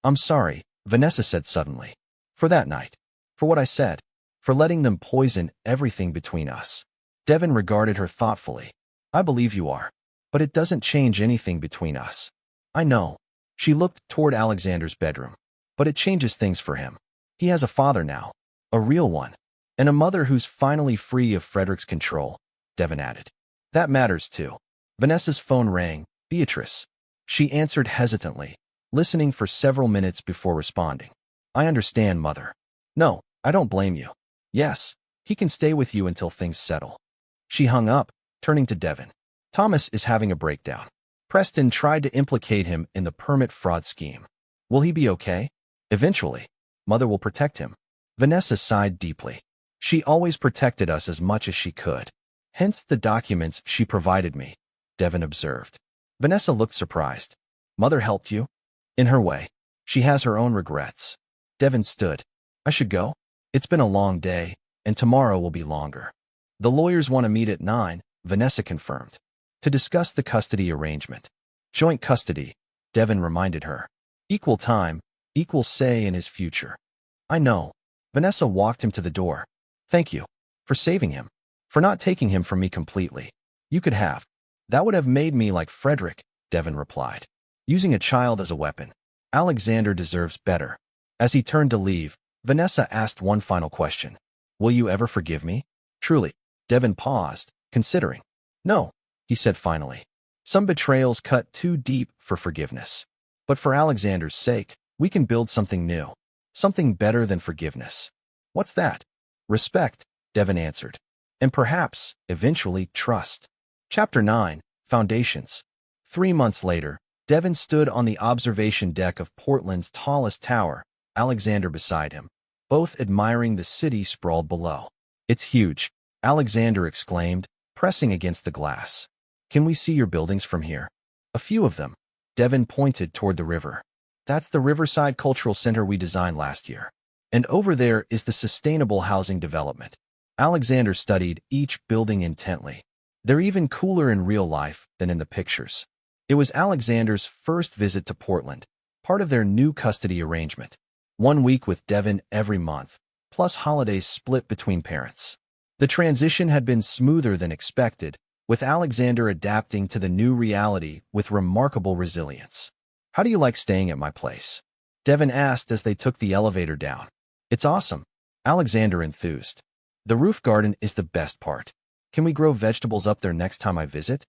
I'm sorry, Vanessa said suddenly. For that night. For what I said. For letting them poison everything between us. Devon regarded her thoughtfully. I believe you are. But it doesn't change anything between us. I know. She looked toward Alexander's bedroom. But it changes things for him. He has a father now. A real one. And a mother who's finally free of Frederick's control, Devon added. That matters too. Vanessa's phone rang. Beatrice. She answered hesitantly, listening for several minutes before responding. I understand, Mother. No, I don't blame you. Yes, he can stay with you until things settle. She hung up, turning to Devon. Thomas is having a breakdown. Preston tried to implicate him in the permit fraud scheme. Will he be okay? Eventually. Mother will protect him. Vanessa sighed deeply. She always protected us as much as she could. Hence the documents she provided me, Devon observed. Vanessa looked surprised. Mother helped you? In her way. She has her own regrets. Devon stood. I should go? It's been a long day, and tomorrow will be longer. The lawyers want to meet at 9, Vanessa confirmed. To discuss the custody arrangement. Joint custody, Devon reminded her. Equal time, equal say in his future. I know. Vanessa walked him to the door. Thank you. For saving him. For not taking him from me completely. You could have. That would have made me like Frederick, Devon replied. Using a child as a weapon. Alexander deserves better. As he turned to leave, Vanessa asked one final question. Will you ever forgive me? Truly. Devon paused, considering. No, he said finally. Some betrayals cut too deep for forgiveness. But for Alexander's sake, we can build something new. Something better than forgiveness. What's that? Respect, Devon answered. and perhaps, eventually, trust. Chapter 9. Foundations. 3 months later, Devon stood on the observation deck of Portland's tallest tower, Alexander beside him, both admiring the city sprawled below. "It's huge," Alexander exclaimed, pressing against the glass. "Can we see your buildings from here?" "A few of them." Devon pointed toward the river. "That's the Riverside Cultural Center we designed last year. And over there is the Sustainable Housing Development." Alexander studied each building intently. "They're even cooler in real life than in the pictures." It was Alexander's first visit to Portland, part of their new custody arrangement. 1 week with Devon every month, plus holidays split between parents. The transition had been smoother than expected, with Alexander adapting to the new reality with remarkable resilience. "How do you like staying at my place?" Devon asked as they took the elevator down. "It's awesome," Alexander enthused. "The roof garden is the best part. Can we grow vegetables up there next time I visit?"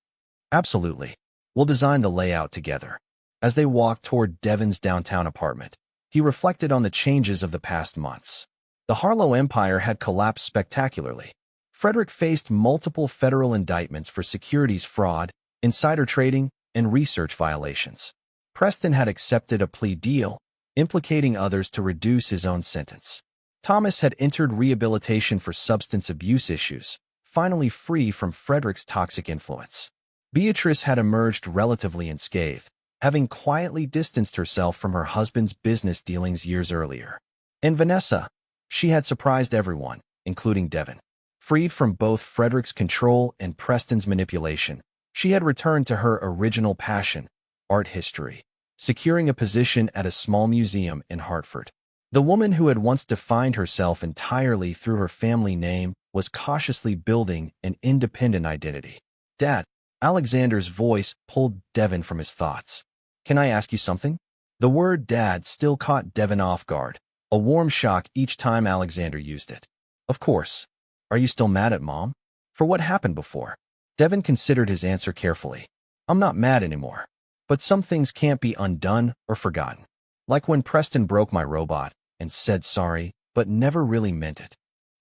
"Absolutely. We'll design the layout together." As they walked toward Devon's downtown apartment, he reflected on the changes of the past months. The Harlow Empire had collapsed spectacularly. Frederick faced multiple federal indictments for securities fraud, insider trading, and research violations. Preston had accepted a plea deal, implicating others to reduce his own sentence. Thomas had entered rehabilitation for substance abuse issues, finally free from Frederick's toxic influence. Beatrice had emerged relatively unscathed, having quietly distanced herself from her husband's business dealings years earlier. And Vanessa, she had surprised everyone, including Devon. Freed from both Frederick's control and Preston's manipulation, she had returned to her original passion, art history, securing a position at a small museum in Hartford. The woman who had once defined herself entirely through her family name was cautiously building an independent identity. "Dad," Alexander's voice pulled Devon from his thoughts. "Can I ask you something?" The word "dad" still caught Devon off guard, a warm shock each time Alexander used it. "Of course. Are you still mad at Mom? For what happened before?" Devon considered his answer carefully. "I'm not mad anymore. But some things can't be undone or forgotten. Like when Preston broke my robot and said sorry, but never really meant it."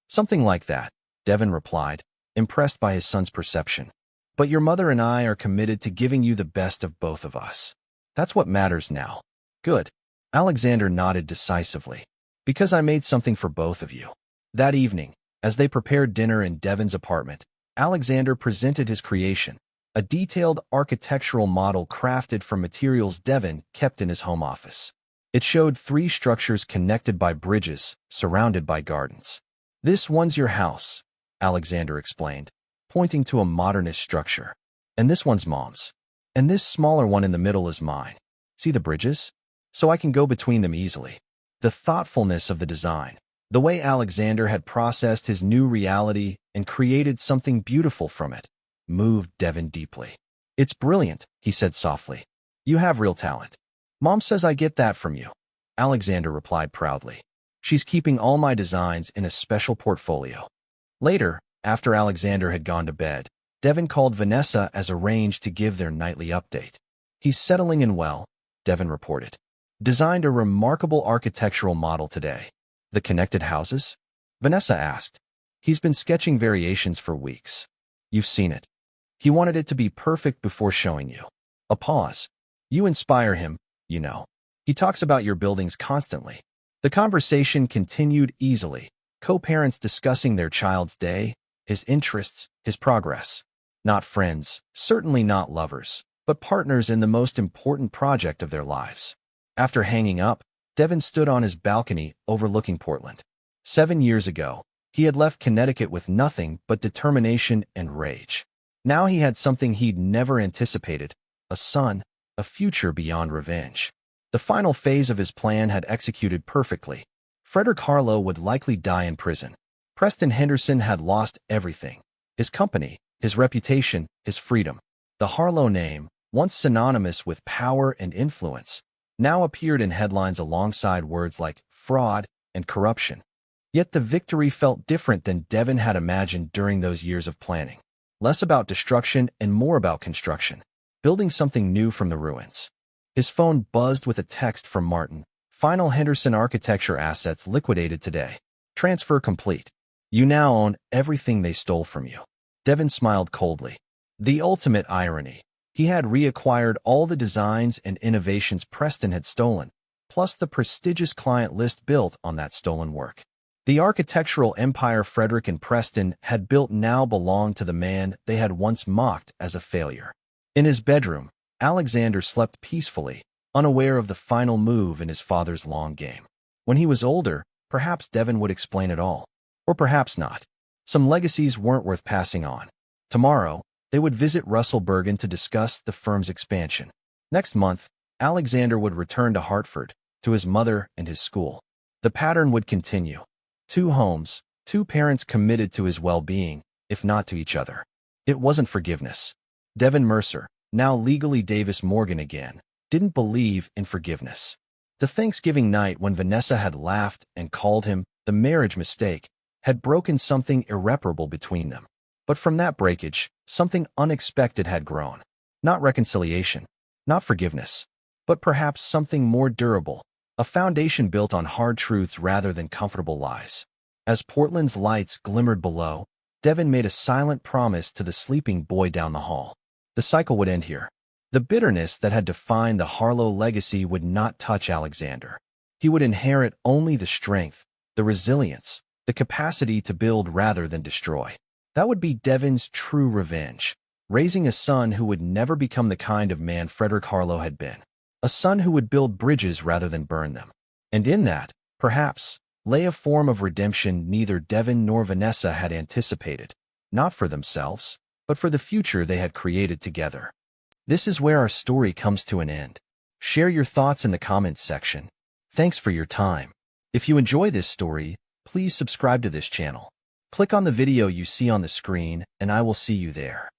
"Something like that," Devon replied, impressed by his son's perception. "But your mother and I are committed to giving you the best of both of us. That's what matters now." "Good." Alexander nodded decisively. "Because I made something for both of you." That evening, as they prepared dinner in Devon's apartment, Alexander presented his creation, a detailed architectural model crafted from materials Devon kept in his home office. It showed 3 structures connected by bridges, surrounded by gardens. "This one's your house," Alexander explained, pointing to a modernist structure. "And this one's Mom's. And this smaller one in the middle is mine. See the bridges? So I can go between them easily." The thoughtfulness of the design, the way Alexander had processed his new reality and created something beautiful from it, moved Devon deeply. "It's brilliant," he said softly. "You have real talent." "Mom says I get that from you," Alexander replied proudly. "She's keeping all my designs in a special portfolio." Later, after Alexander had gone to bed, Devon called Vanessa as arranged to give their nightly update. "He's settling in well," Devon reported. "Designed a remarkable architectural model today." "The connected houses?" Vanessa asked. "He's been sketching variations for weeks." "You've seen it. He wanted it to be perfect before showing you." A pause. "You inspire him, you know. He talks about your buildings constantly." The conversation continued easily, co-parents discussing their child's day, his interests, his progress. Not friends, certainly not lovers, but partners in the most important project of their lives. After hanging up, Devon stood on his balcony overlooking Portland. 7 years ago, he had left Connecticut with nothing but determination and rage. Now he had something he'd never anticipated, a son, a future beyond revenge. The final phase of his plan had executed perfectly. Frederick Harlow would likely die in prison. Preston Henderson had lost everything: his company, his reputation, his freedom. The Harlow name, once synonymous with power and influence, now appeared in headlines alongside words like fraud and corruption. Yet the victory felt different than Devon had imagined during those years of planning. Less about destruction and more about construction, building something new from the ruins. His phone buzzed with a text from Martin. "Final Henderson architecture assets liquidated today. Transfer complete." You now own everything they stole from you. Devon smiled coldly. The ultimate irony. He had reacquired all the designs and innovations Preston had stolen, plus the prestigious client list built on that stolen work. The architectural empire Frederick and Preston had built now belonged to the man they had once mocked as a failure. In his bedroom, Alexander slept peacefully, unaware of the final move in his father's long game. When he was older, perhaps Devon would explain it all. Or perhaps not. Some legacies weren't worth passing on. Tomorrow, they would visit Russell Bergen to discuss the firm's expansion. Next month, Alexander would return to Hartford, to his mother and his school. The pattern would continue. 2 homes, 2 parents committed to his well-being, if not to each other. It wasn't forgiveness. Devon Mercer, now legally Davis Morgan again, didn't believe in forgiveness. The Thanksgiving night when Vanessa had laughed and called him the marriage mistake had broken something irreparable between them. But from that breakage, something unexpected had grown. Not reconciliation, not forgiveness, but perhaps something more durable, a foundation built on hard truths rather than comfortable lies. As Portland's lights glimmered below, Devon made a silent promise to the sleeping boy down the hall. The cycle would end here. The bitterness that had defined the Harlow legacy would not touch Alexander. He would inherit only the strength, the resilience, the capacity to build rather than destroy. That would be Devon's true revenge, raising a son who would never become the kind of man Frederick Harlow had been. A son who would build bridges rather than burn them. And in that, perhaps, lay a form of redemption neither Devon nor Vanessa had anticipated, not for themselves, but for the future they had created together. This is where our story comes to an end. Share your thoughts in the comments section. Thanks for your time. If you enjoy this story, please subscribe to this channel. Click on the video you see on the screen, and I will see you there.